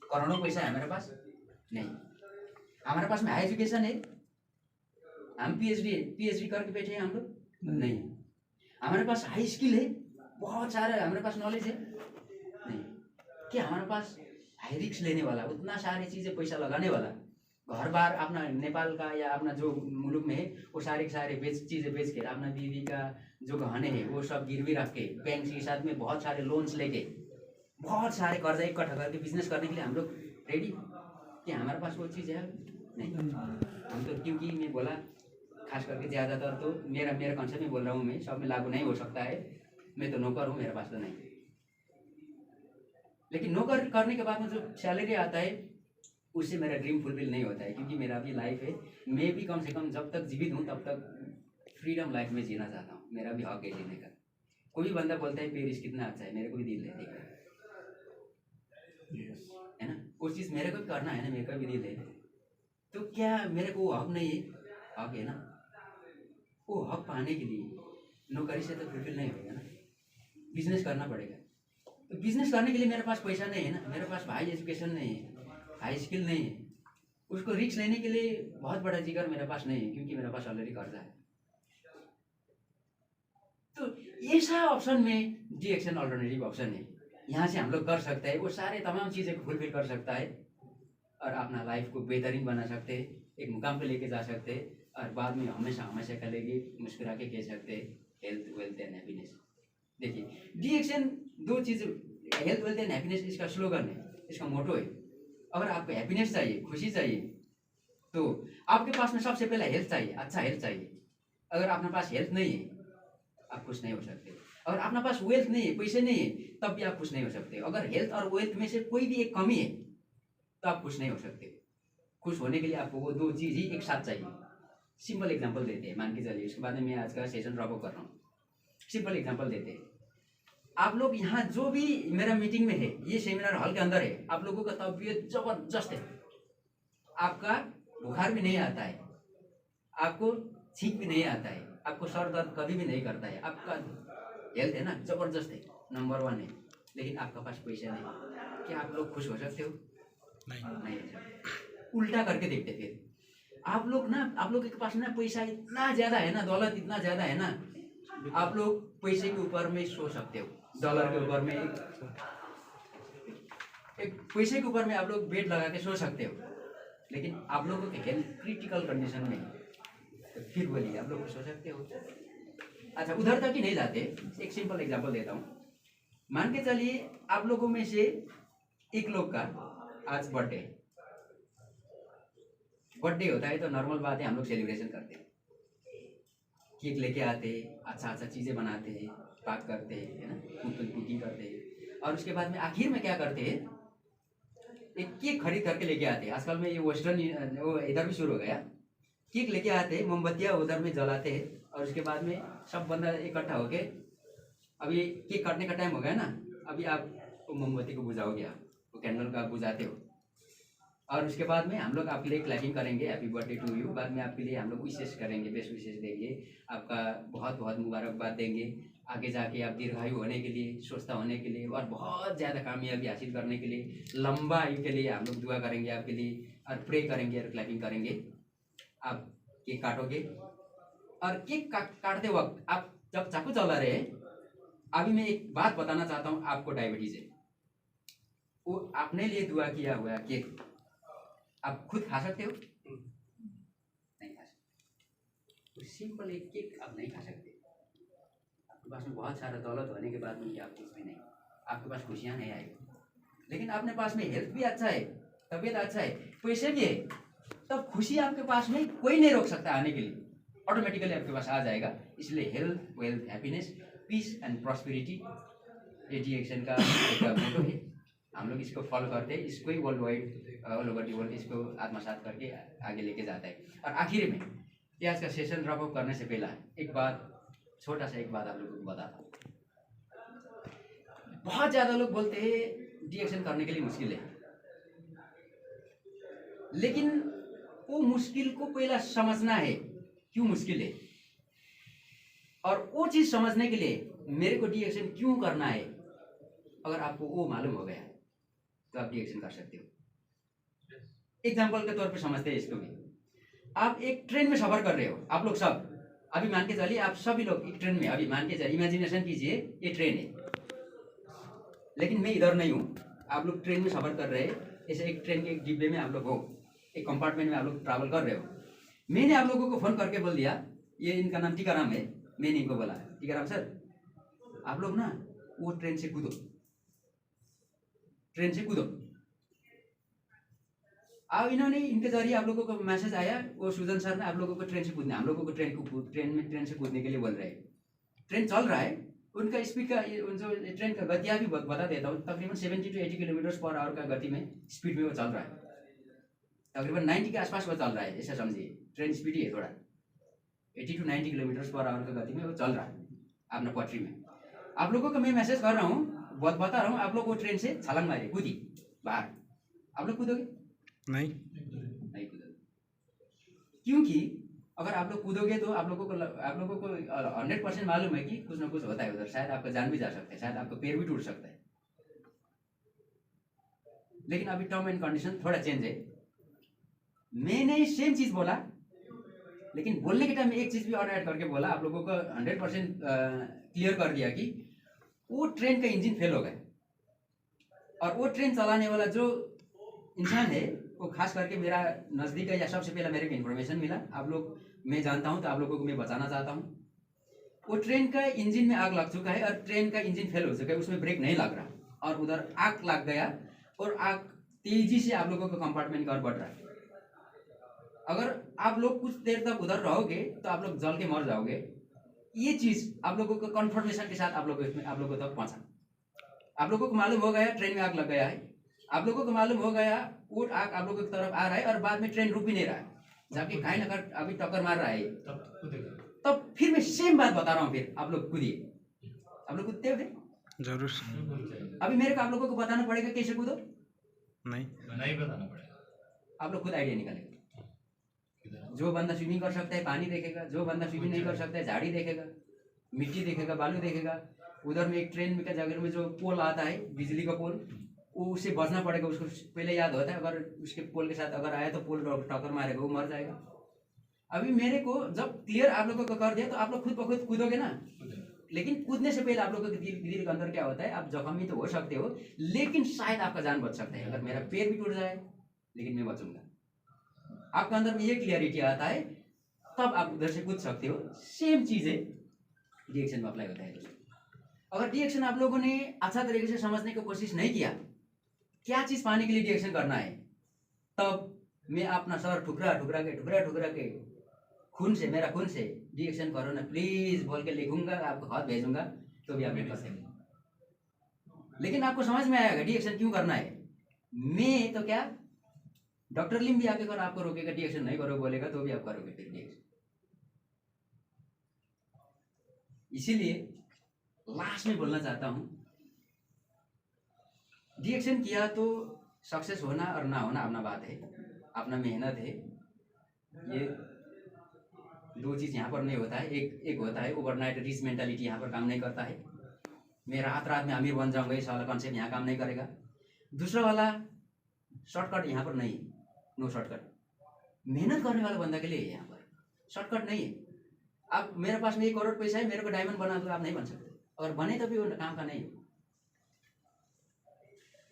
करोड़ों पैसा है हमारे पास? नहीं। हमारे पास में हाई एजुकेशन है, हम पीएचडी करके बैठे हैं हम लोग? नहीं। हमारे पास हाई स्किल है, बहुत सारा हमारे पास नॉलेज है? नहीं। क्या हमारे पास हाई रिस्क लेने वाला, उतना सारी चीज़ें पैसा लगाने वाला, घर बार अपना नेपाल का या अपना जो मुल्क में है वो सारे के सारे चीज़ें बेच के, अपना बीवी का जो गहने हैं वो सब गिरवी रख के, बैंक के साथ में बहुत सारे लोन्स लेके, बहुत सारे कर्जा इकट्ठा करके बिजनेस करने के लिए हम लोग रेडी? क्या हमारे पास वो चीज़ है? नहीं। हम तो, क्योंकि मैं बोला खास करके ज़्यादातर तो मेरा कॉन्सेप्ट में बोल रहा हूँ, मैं सब में लागू नहीं हो सकता है, मैं तो नौकर हूँ, मेरे पास तो नहीं। लेकिन नौकर करने के बाद में जो सैलरी आता है उससे मेरा ड्रीम फुलफिल नहीं होता है, क्योंकि मेरा भी लाइफ है, मैं भी कम से कम जब तक जीवित हूँ तब तक फ्रीडम लाइफ में जीना चाहता हूँ, मेरा भी हक है जीने का। कोई भी बंदा बोलता है पेरिस कितना अच्छा है, मेरे को भी दिल है देखा है ना, उस चीज़ मेरे को भी करना है ना, मेरे को भी दिल है, तो क्या मेरे को वो हक नहीं है? हक है ना। वो हक पाने के लिए नौकरी से तो फुलफिल नहीं होगा ना, बिजनेस करना पड़ेगा। तो बिजनेस करने के लिए मेरे पास पैसा नहीं है ना, मेरे पास हाई एजुकेशन नहीं है, हाई स्किल नहीं है, उसको रिस्क लेने के लिए बहुत बड़ा जिगर मेरे पास नहीं है, क्योंकि मेरे पास ऑलरेडी कर्जा है। तो ऐसा ऑप्शन में डीएक्शन अल्टरनेटिव ऑप्शन है, यहाँ से हम लोग कर सकते हैं, वो सारे तमाम चीज़ें को फुलफिल कर सकता है और अपना लाइफ को बेहतरीन बना सकते हैं, एक मुकाम पे लेके जा सकते हैं, और बाद में हमेशा के लिए मुस्कुरा के कह सकते हैं हेल्थ वेल्थ एंड हैप्पीनेस। देखिए डीएक्शन दो चीज़, हेल्थ वेल्थ एंड हैप्पीनेस इसका स्लोगन है, इसका मोटो है। अगर आपको हैप्पीनेस चाहिए, खुशी चाहिए, तो आपके पास में सबसे पहले हेल्थ चाहिए, अच्छा हेल्थ चाहिए। अगर आपके पास हेल्थ नहीं है आप खुश नहीं हो सकते, अगर आपके पास वेल्थ नहीं है, पैसे नहीं है, तब भी आप खुश नहीं हो सकते। अगर हेल्थ और वेल्थ में से कोई भी एक कमी है तो आप खुश नहीं हो सकते। खुश होने के लिए आपको वो दो चीज़ ही एक साथ चाहिए। सिंपल एग्जांपल देते हैं, मान के चलिए, उसके बाद में मैं आज का सेशन ड्रॉप कर रहा हूँ। सिंपल एग्जांपल देते हैं, आप लोग यहाँ जो भी मेरा मीटिंग में है, ये सेमिनार हॉल के अंदर है, आप लोगों का तबीयत जबरदस्त है, आपका बुखार भी नहीं आता है, आपको छींक भी नहीं आता है, आपको सर दर्द कभी भी नहीं करता है, आपका हेल्थ है ना जबरदस्त है, नंबर 1 है, लेकिन आपका पास पैसा नहीं, क्या आप लोग खुश हो सकते हो? नहीं हो सकते। उल्टा करके देखते फिर आप लोग के पास ना पैसा इतना ज़्यादा है ना, दौलत इतना ज़्यादा है ना, आप लोग पैसे के ऊपर में सो सकते हो, डॉलर के ऊपर में एक पैसे के ऊपर में आप लोग बेड लगा के सो सकते हो, लेकिन आप लोगों के हेल्थ क्रिटिकल कंडीशन में है, तो फिर बोलिए आप लोग सो सकते हो? अच्छा, उधर तक ही नहीं जाते, एक सिंपल एग्जांपल देता हूँ। मान के चलिए आप लोगों में से एक लोग का आज बर्थडे होता है, तो नॉर्मल बात है हम लोग सेलिब्रेशन करते हैं, केक लेके आते, अच्छा अच्छा चीज़ें बनाते हैं, पाक करते हैं, है ना, कुकिंग करते हैं। और उसके बाद में आखिर में क्या करते हैं, एक केक खरीद करके लेके आते हैं। आजकल में ये वेस्टर्न वो इधर भी शुरू हो गया। केक लेके आते हैं, मोमबत्तियाँ उधर में जलाते हैं, और उसके बाद में सब बंदा इकट्ठा होके, अभी केक काटने का टाइम हो गया ना, अभी आप वो मोमबत्ती को बुझाओगे, आप वो कैंडल को आप बुझाते हो, और उसके बाद में हम लोग आपके लिए क्लैपिंग करेंगे, हैप्पी बर्थडे टू यू। बाद में आपके लिए हम लोग विशेष करेंगे, बेस्ट विशेष देंगे, आपका बहुत बहुत मुबारकबाद देंगे, आगे जाके आप दीर्घायु होने के लिए, स्वस्थ होने के लिए, और बहुत ज़्यादा कामयाबी हासिल करने के लिए, लंबा आयु के लिए हम लोग दुआ करेंगे आपके लिए, और प्रे करेंगे और क्लैपिंग करेंगे। आप केक काटोगे, और केक काटते वक्त आप जब चाकू चला रहे हैं, अभी मैं एक बात बताना चाहता हूँ, आपको डायबिटीज है, वो अपने लिए दुआ किया हुआ केक आप खुद खा सकते हो? नहीं खा सकते। तो सिंपल एक केक आप नहीं खा सकते। आपके पास में बहुत सारा दौलत होने के बाद में आप कुछ भी नहीं, आपके पास खुशियाँ नहीं आएगी, लेकिन अपने पास में हेल्थ भी अच्छा है, तबीयत अच्छा है, पैसे भी है, तब खुशी आपके पास में कोई नहीं रोक सकता आने के लिए, ऑटोमेटिकली आपके पास आ जाएगा। इसलिए health, wealth, happiness, peace and prosperity, ये DXN का एक मोटो है। हम लोग इसको फॉलो करते हैं, इसको ही world wide, all over the world इसको आत्मसात करके आगे लेके जाता है। और आखिर में ये आज का सेशन ड्रॉप अप करने से पहला एक बात, छोटा सा एक बात आप लोगों को बताता हूँ। बहुत ज़्यादा लोग बोलते हैं DXN करने के लिए मुश्किल है, लेकिन वो मुश्किल को पहला समझना है, क्यों मुश्किल है, और वो चीज़ समझने के लिए मेरे को DXN क्यों करना है, अगर आपको वो मालूम हो गया तो आप DXN कर सकते हो। एग्जाम्पल के तौर पे समझते हैं इसको भी। आप एक ट्रेन में सफर कर रहे हो, आप लोग सब, अभी मान के चलिए आप सभी लोग एक ट्रेन में, अभी मान के चलिए, इमेजिनेशन कीजिए ये ट्रेन है, लेकिन मैं इधर नहीं हूँ, आप लोग ट्रेन में सफर कर रहे हैं, ऐसे एक ट्रेन के एक डिब्बे में आप लोग हो, एक कंपार्टमेंट में आप लोग ट्रैवल कर रहे हो। मैंने आप लोगों को फोन करके बोल दिया, ये इनका नाम टीकाराम है, मैंने इनको बोला, टीकाराम सर आप लोग ना वो ट्रेन से कूदो, ट्रेन से कूदो। अब इन्होंने, इनके जरिए आप लोगों को मैसेज आया, वो सुजन सर ने आप लोगों को ट्रेन से कूदना, हम लोगों को ट्रेन से कूदने के लिए बोल रहे हैं। ट्रेन चल रहा है, उनका स्पीड का जो ट्रेन का गतियाँ भी बता देता हूँ, तकरीबन 70 to 80 किलोमीटर पर आवर का गति में, स्पीड में वो चल रहा है, तकरीबन 90 के आसपास वो चल रहा है, ऐसा समझिए, ट्रेन स्पीड ही है थोड़ा, 80 to 90 किलोमीटर पर आवर का गति में वो चल रहा है अपना पटरी में। आप लोगों को मैं मैसेज कर रहा हूँ, बता रहा हूँ, आप लोग वो ट्रेन से छलांग मारे, कूदी बाहर, आप लोग कूदोगे? नहीं कूदोगे, क्योंकि अगर आप लोग कूदोगे तो आप लोगों को 100% मालूम है कि कुछ ना कुछ होता है उधर, शायद आपका जान भी जा सकता है, शायद आपका पैर भी टूट सकता है। लेकिन अभी टर्म एंड कंडीशन थोड़ा चेंज है, मैंने सेम चीज बोला, लेकिन बोलने के टाइम में एक चीज भी और ऐड करके बोला, आप लोगों को 100% क्लियर कर दिया कि वो ट्रेन का इंजन फेल हो गया, और वो ट्रेन चलाने वाला जो इंसान है वो खास करके मेरा नज़दीक है, या सबसे पहला मेरे को इन्फॉर्मेशन मिला, आप लोग, मैं जानता हूँ तो आप लोगों को मैं बताना चाहता हूँ। वो ट्रेन का इंजन में आग लग चुका है, और ट्रेन का इंजन फेल हो चुका है, उसमें ब्रेक नहीं लग रहा, और उधर आग लग गया, और आग तेजी से आप लोगों का कंपार्टमेंट की ओर बढ़ रहा है। अगर आप लोग कुछ देर तक उधर रहोगे तो आप लोग जल के मर जाओगे। ये चीज आप लोगों को कन्फर्मेशन के साथ आप लोगों तक पहुंचा। आप लोगों को मालूम हो गया ट्रेन में आग लग गया है, आप लोगों को मालूम हो गया वो आग आप लोगों की तरफ आ रहा है, और बाद में ट्रेन रुक भी नहीं रहा है, जबकि कहीं ना कहीं अभी टक्कर मार रहा है, तब फिर मैं सेम बात बता रहा हूँ, फिर आप लोग कूदिए। आप लोग कूदते हो फिर? जरूर। अभी मेरे को आप लोगों को बताना पड़ेगा कैसे कूदो? नहीं बताना पड़ेगा, आप लोग खुद आइडिया निकालेंगे। जो बंदा स्विमिंग कर सकता है पानी देखेगा, जो बंदा स्विमिंग नहीं कर सकता है झाड़ी देखेगा, मिट्टी देखेगा, बालू देखेगा। उधर में एक ट्रेन में का जगह में जो पोल आता है, बिजली का पोल, वो उससे बचना पड़ेगा, उसको पहले याद होता है, अगर उसके पोल के साथ अगर आया तो पोल टक्कर मारेगा, वो मर जाएगा। अभी मेरे को जब क्लियर आप लोगों को कर दिया तो आप लोग खुद ब खुद कूदोगे ना, लेकिन कूदने से पहले आप लोगों के दिल के अंदर क्या होता है, आप जख्मी तो हो सकते हो, लेकिन शायद आपका जान बच सकता है, अगर मेरा पैर भी टूट जाए लेकिन मैं बचूंगा। आपके अंदर में ये क्लियरिटी आता है, तब आप उधर से कूद सकते हो। सेम चीज है DXN में अप्लाई होता है दोस्तों। अगर DXN आप लोगों ने अच्छा तरीके से समझने की कोशिश नहीं किया, क्या चीज पाने के लिए DXN करना है, तब मैं अपना सर ठुकरा ठुकरा के खून से, मेरा खून से डिएक्शन करो ना प्लीज बोल के लिखूंगा, आपको खत भेजूंगा, तो भी आप नहीं कर सकते। लेकिन आपको समझ में आएगा डिएक्शन क्यों करना है। मैं तो क्या, डॉक्टर लिम भी आके कर आपको रोकेगा, डिएक्शन नहीं करो बोलेगा तो भी आप करोगे फिर डिएक्शन। इसीलिए लास्ट में बोलना चाहता हूं, डिएक्शन किया तो सक्सेस होना और ना होना अपना बात है, अपना मेहनत है। ये दो चीज यहाँ पर नहीं होता है। एक होता है ओवरनाइट रिच मेंटालिटी, यहाँ पर काम नहीं करता है। मैं रात में अमीर बन जाऊंगा, इस वाला कॉन्सेप्ट यहाँ काम नहीं करेगा। दूसरा वाला शॉर्टकट यहाँ पर नहीं, नो शॉर्टकट। मेहनत करने वाला बंदा के लिए है यहाँ पर, शॉर्टकट नहीं है। आप मेरे पास में 1 करोड़ पैसा है, मेरे को डायमंड बना दो, आप नहीं बन सकते, और बने तो भी वो काम का नहीं,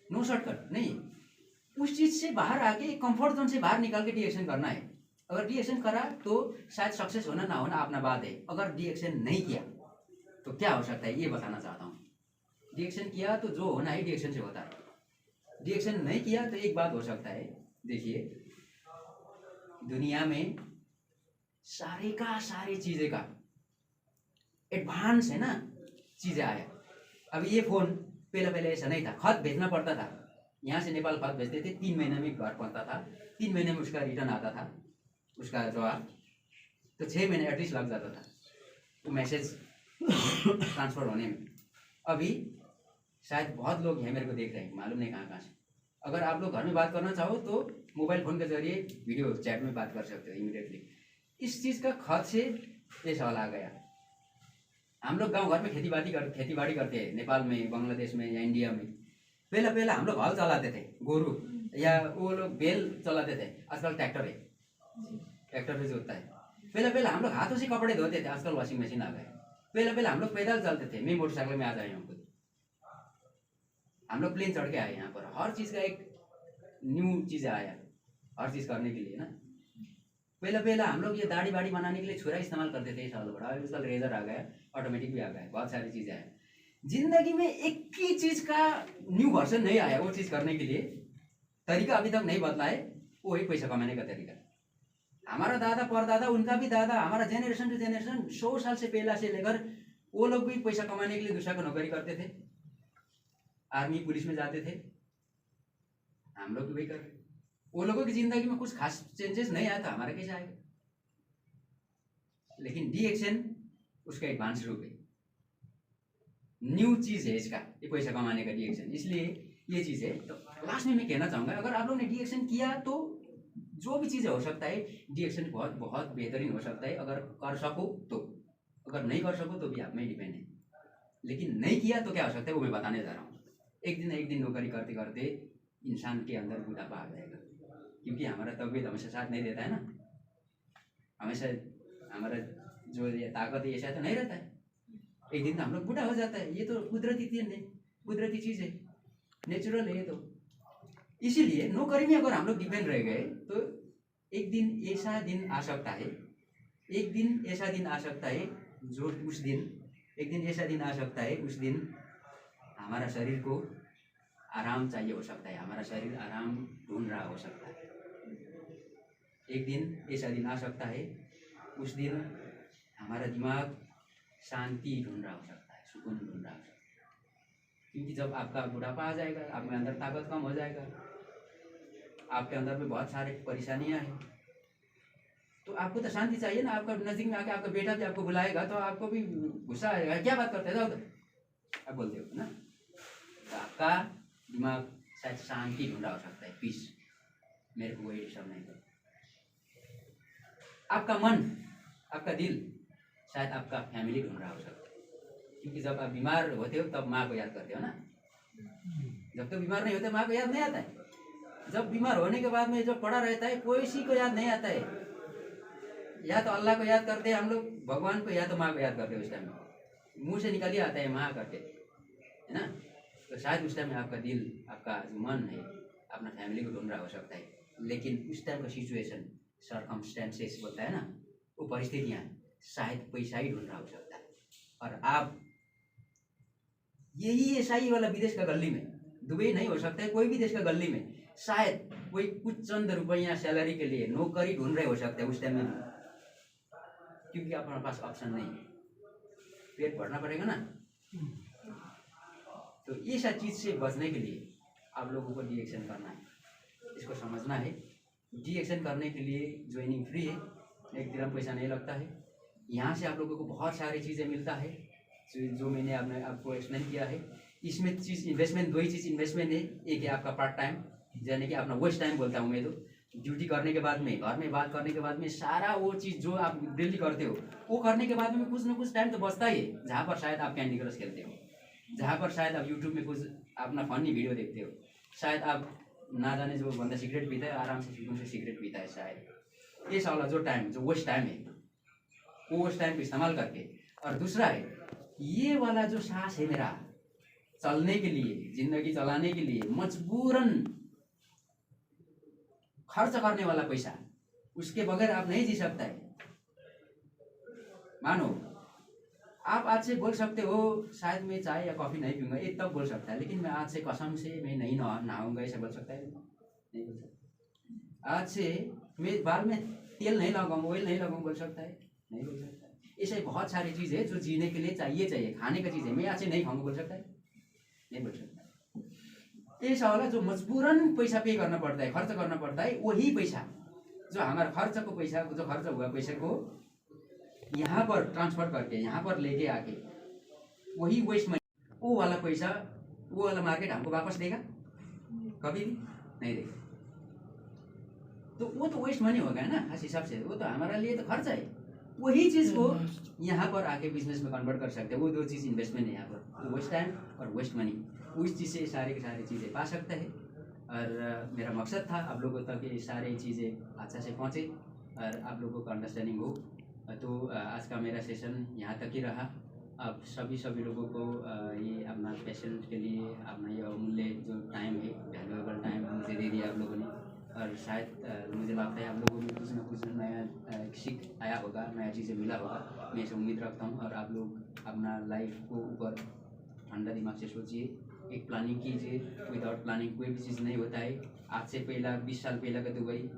नो शॉर्टकट नहीं। उस चीज से बाहर आके, कंफर्ट जोन से बाहर निकाल के डिएक्शन करना है। अगर डिएक्शन करा तो शायद सक्सेस होना ना होना अपना बात है। अगर डिएक्शन नहीं किया तो क्या हो सकता है ये बताना चाहता हूँ। डिएक्शन किया तो जो होना है डिएक्शन से होता है, डिएक्शन नहीं किया तो एक बात हो सकता है। देखिए दुनिया में सारे का सारे चीजें का एडवांस है ना, चीजें आया। अब ये फोन पहले ऐसा नहीं था, खत भेजना पड़ता था, यहाँ से नेपाल खत भेजते थे, 3 महीने में घर पहुंचता था, 3 महीने में उसका रिटर्न आता था, उसका जवाब, तो 6 महीने एटलीस्ट लग जाता था वो मैसेज ट्रांसफर होने में। अभी शायद बहुत लोग हैं मेरे को देख रहे हैं, मालूम नहीं कहाँ से। अगर आप लोग घर में बात करना चाहो तो मोबाइल फोन के जरिए वीडियो चैट में बात कर सकते हो इमीडिएटली। इस चीज़ का खत से ये सवाल आ गया। हम लोग गांव घर में खेती बाड़ी करते हैं, नेपाल में, बांग्लादेश में या इंडिया में। पहले हम लोग हल चलाते थे, गोरू या वो लोग बेल चलाते थे। आजकल ट्रैक्टर है, ट्रैक्टर से जोतता है। पहले हम लोग हाथों से कपड़े धोते थे, आजकल वॉशिंग मशीन आ गए। पहले हम लोग पैदल चलते थे, मैं मोटरसाइकिल में आ जाए हमको, हम लोग प्लेन चढ़ के आए यहाँ पर। हर चीज़ का एक न्यू चीज़ आया, हर चीज़ करने के लिए ना। पहले हम लोग ये दाढ़ी बाड़ी बनाने के लिए छुरा इस्तेमाल करते थे, सालों बड़ा। आजकल रेजर आ गया, ऑटोमेटिक भी आ गया, बहुत सारी चीज़ें आए। जिंदगी में एक ही चीज़ का न्यू वर्जन नहीं आया, वो चीज़ करने के लिए तरीका अभी तक नहीं बदला है, वो ही पैसा कमाने का तरीका। हमारा दादा परदादा, उनका भी दादा, हमारा जेनरेशन टू जेनरेशन 100 साल से पहला से लेकर वो लोग भी पैसा कमाने के लिए दूसरा को नौकरी करते थे, आर्मी पुलिस में जाते थे। हम लोग भी वही कर रहे। वो लोगों की जिंदगी में कुछ खास चेंजेस नहीं आया था, हमारा कैसे आएगा। लेकिन डिएक्शन उसका एडवांस रूप है, न्यू चीज है इसका, ये पैसा कमाने का डिएक्शन। इसलिए ये चीज है। तो लास्ट में मैं कहना चाहूंगा, अगर आप लोग ने डिएक्शन किया तो जो भी चीजें हो सकता है, डिएक्शन बहुत बहुत बेहतरीन हो सकता है अगर कर सको तो। अगर नहीं कर सको तो भी आप में डिपेंड है। लेकिन नहीं किया तो क्या हो सकता है वो मैं बताने जा रहा हूँ। एक दिन नौकरी करते करते इंसान के अंदर बुढ़ापा आ जाएगा, क्योंकि हमारा तबीयत हमेशा साथ नहीं देता है ना। हमेशा हमारा जो ये ताकत है ऐसा तो नहीं रहता है। एक दिन तो हम लोग बूढ़ा हो जाता है, ये तो कुदरती चीज़ है, नेचुरल है ये तो। इसीलिए नौकरी में अगर हम लोग डिपेंड रह गए तो एक दिन ऐसा दिन आ सकता है, जो उस दिन हमारा शरीर को आराम चाहिए हो सकता है, हमारा शरीर आराम ढूंढ रहा हो सकता है। एक दिन ऐसा दिन आ सकता है, उस दिन हमारा दिमाग शांति ढूंढ रहा हो सकता है, सुकून ढूंढ रहा हो सकता है। क्योंकि जब आपका बुढ़ापा आ जाएगा, आप में अंदर ताकत कम हो जाएगा, आपके अंदर में बहुत सारे परेशानियां हैं, तो आपको तो शांति चाहिए ना। आपका नजदीक में आके आपका बेटा भी आपको बुलाएगा तो आपको भी गुस्सा आएगा, क्या बात करते हैं आप बोलते हो ना। तो आपका दिमाग शायद शांति ढूंढा हो सकता है, पीस। मेरे को वही डिस्टर्ब नहीं करता। आपका मन, आपका दिल शायद आपका फैमिली ढूंढ रहा हो सकता है, क्योंकि जब आप बीमार होते हो तब माँ को याद करते हो ना। जब तो बीमार नहीं होते माँ को याद नहीं आता है। जब बीमार होने के बाद में जब पड़ा रहता है, कोई सी को याद नहीं आता है। या तो अल्लाह को याद करते हैं हम लोग, भगवान को, या तो माँ को याद करते हैं। उस टाइम मुंह से निकल ही आता है माँ करके, है ना। तो शायद उस टाइम में आपका दिल, आपका जो मन है, अपना फैमिली को ढूंढ रहा हो सकता है। लेकिन उस टाइम का सिचुएशन, सर्कमस्टेंसेस बोलता है ना, वो परिस्थितियाँ शायद पैसा ही ढूंढ रहा हो सकता है। और आप यही ऐसा वाला विदेश का गली में, दुबई नहीं हो सकता है, कोई भी देश का गली में शायद कोई कुछ चंद रुपया सैलरी के लिए नौकरी ढूंढ रहे हो सकते हैं उस टाइम में। क्योंकि आपके पास ऑप्शन नहीं है, पेट भरना पड़ेगा ना। तो ये सब चीज़ से बचने के लिए आप लोगों को डी एक्शन करना है, इसको समझना है। डी एक्शन करने के लिए ज्वाइनिंग फ्री है, 1 दिरहम पैसा नहीं लगता है। यहाँ से आप लोगों को बहुत सारी चीज़ें मिलता है जो मैंने आपको एक्सप्लेन किया है। इसमें चीज़ इन्वेस्टमेंट, 2 ही चीज़ इन्वेस्टमेंट है। एक है आपका पार्ट टाइम, यानी कि अपना वेस्ट टाइम बोलता हूँ मैं, तो ड्यूटी करने के बाद में, घर में बात करने के बाद में, सारा वो चीज़ जो आप डेली करते हो वो करने के बाद में कुछ ना कुछ टाइम तो बचता ही है, जहाँ पर शायद आप कैंडी क्रश खेलते हो, जहाँ पर शायद आप यूट्यूब में कुछ अपना फनी वीडियो देखते हो, शायद आप ना जाने जो बंदा सिगरेट पीता है आराम से सुकून से सिगरेट पीता है, शायद ये वाला जो टाइम, जो वेस्ट टाइम है, वो उस टाइम को इस्तेमाल करके। और दूसरा है ये वाला जो सांस है मेरा चलने के लिए, जिंदगी चलाने के लिए मजबूरन खर्च करने वाला पैसा, उसके बगैर आप नहीं जी सकता है। मानो आप आज से बोल सकते हो शायद मैं चाय या कॉफ़ी नहीं पीऊँगा, ये तब बोल सकता है, लेकिन मैं आज से कसम से मैं नहीं नहाऊंगा ऐसा बोल सकता है? नहीं बोल सकता। आज से मैं बाल में तेल नहीं लगाऊंगा, ऑयल नहीं लगाऊंगा, बोल सकता है? नहीं बोल सकता। ऐसे बहुत सारी चीज़ है जो जीने के लिए चाहिए, खाने का चीज़ है, मैं आज से नहीं खाऊंगा, बोल सकता है? नहीं बोल सकता। ऐसा वाला जो मजबूरन पैसा पे करना पड़ता है, खर्च करना पड़ता है, वही पैसा जो हमारा खर्च को पैसा, जो खर्च हुआ पैसा को यहाँ पर ट्रांसफर करके यहाँ पर लेके आके वही वेस्ट मनी, वो वाला पैसा, वो वाला मार्केट हमको वापस देगा? कभी भी नहीं देगा। तो वो तो वेस्ट मनी हो गया ना खास हिसाब से, वो तो हमारा लिए तो खर्च है। वही चीज़ को यहाँ पर आके बिजनेस में कन्वर्ट कर सकते हैं। वो 2 चीज़ इन्वेस्टमेंट है यहाँ पर, वेस्ट टाइम और वेस्ट मनी। उस चीज़ से सारी की सारी चीज़ें पा सकते हैं। और मेरा मकसद था आप लोगों तक ये सारी चीज़ें अच्छा से पहुँचे और आप लोगों को अंडरस्टैंडिंग हो। तो आज का मेरा सेशन यहाँ तक ही रहा। अब सभी लोगों को ये अपना पेशेंट के लिए अपना ये अमूल्य जो टाइम है, वैल्यूएबल टाइम मुझे दे दिया आप लोगों ने। और शायद मुझे लगता है आप लोगों में कुछ ना कुछ नया सीख आया होगा, नया चीज़ें मिला होगा, मैं ऐसे उम्मीद रखता हूँ। और आप लोग अपना लाइफ को ऊपर ठंडा दिमाग से सोचिए, एक प्लानिंग कीजिए। विदाउट प्लानिंग कोई भी चीज़ नहीं होता है। आज से पहला 20 साल पहला का दुबई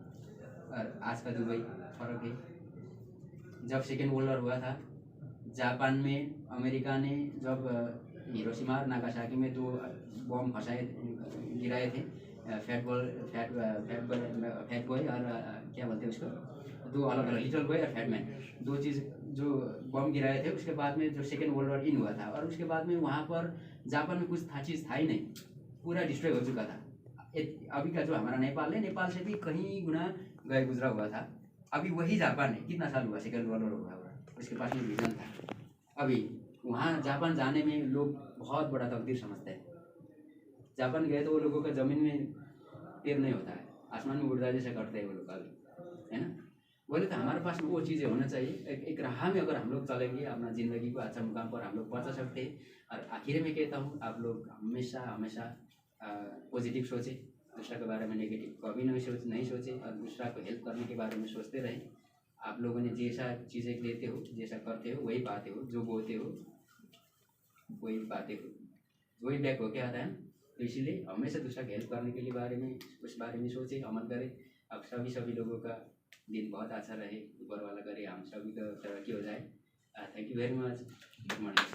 और आज का दुबई फ़र्क है। जब सेकेंड वर्ल्ड वॉर हुआ था, जापान में अमेरिका ने जब हिरोशिमा और नागासाकी में 2 बम गिराए थे, फैट बॉय और क्या बोलते हैं उसको, 2 अलग अलग, लिटिल बॉय और फैट मैन, 2 चीज़ जो बम गिराए थे। उसके बाद में जो सेकेंड वर्ल्ड वॉर इन हुआ था, और उसके बाद में वहाँ पर जापान में कुछ चीज़ था ही नहीं, पूरा डिस्ट्रॉय हो चुका था। अभी का जो हमारा नेपाल है, नेपाल से भी कहीं गुना गुजरा हुआ था। अभी वही जापान है, कितना साल हुआ सेकेंड वर्ल्ड वॉर हुआ, उसके पास में विजन था। अभी वहाँ जापान जाने में लोग बहुत बड़ा तकदीर समझते हैं। जापान गए तो वो लोगों का ज़मीन में पैर नहीं होता है, आसमान में उड़ता जैसे करते हैं वो लोग अभी, है ना। बोले तो हमारे पास में वो चीज़ें होना चाहिए। एक राह में अगर हम लोग चलेंगे, अपना ज़िंदगी को अच्छा मुकाम पर हम लोग पहुँचा सकते हैं। और आखिर में कहता हूँ, आप लोग हमेशा पॉजिटिव सोचें, दूसरा के बारे में नेगेटिव कभी नहीं सोचे, और दूसरा को हेल्प करने के बारे में सोचते रहें। आप लोगों ने जैसा चीज़ें लेते हो, जैसा करते हो, वही पाते हो, जो बोलते हो वही पाते हो, वही बैक होके आता है। तो इसीलिए हमेशा दूसरा को हेल्प करने के लिए उस बारे में सोचें, अमल करें। अब सभी लोगों का दिन बहुत अच्छा रहे, ऊपर वाला करे हम सभी का तरक्की हो जाए। Thank you very much. Good morning.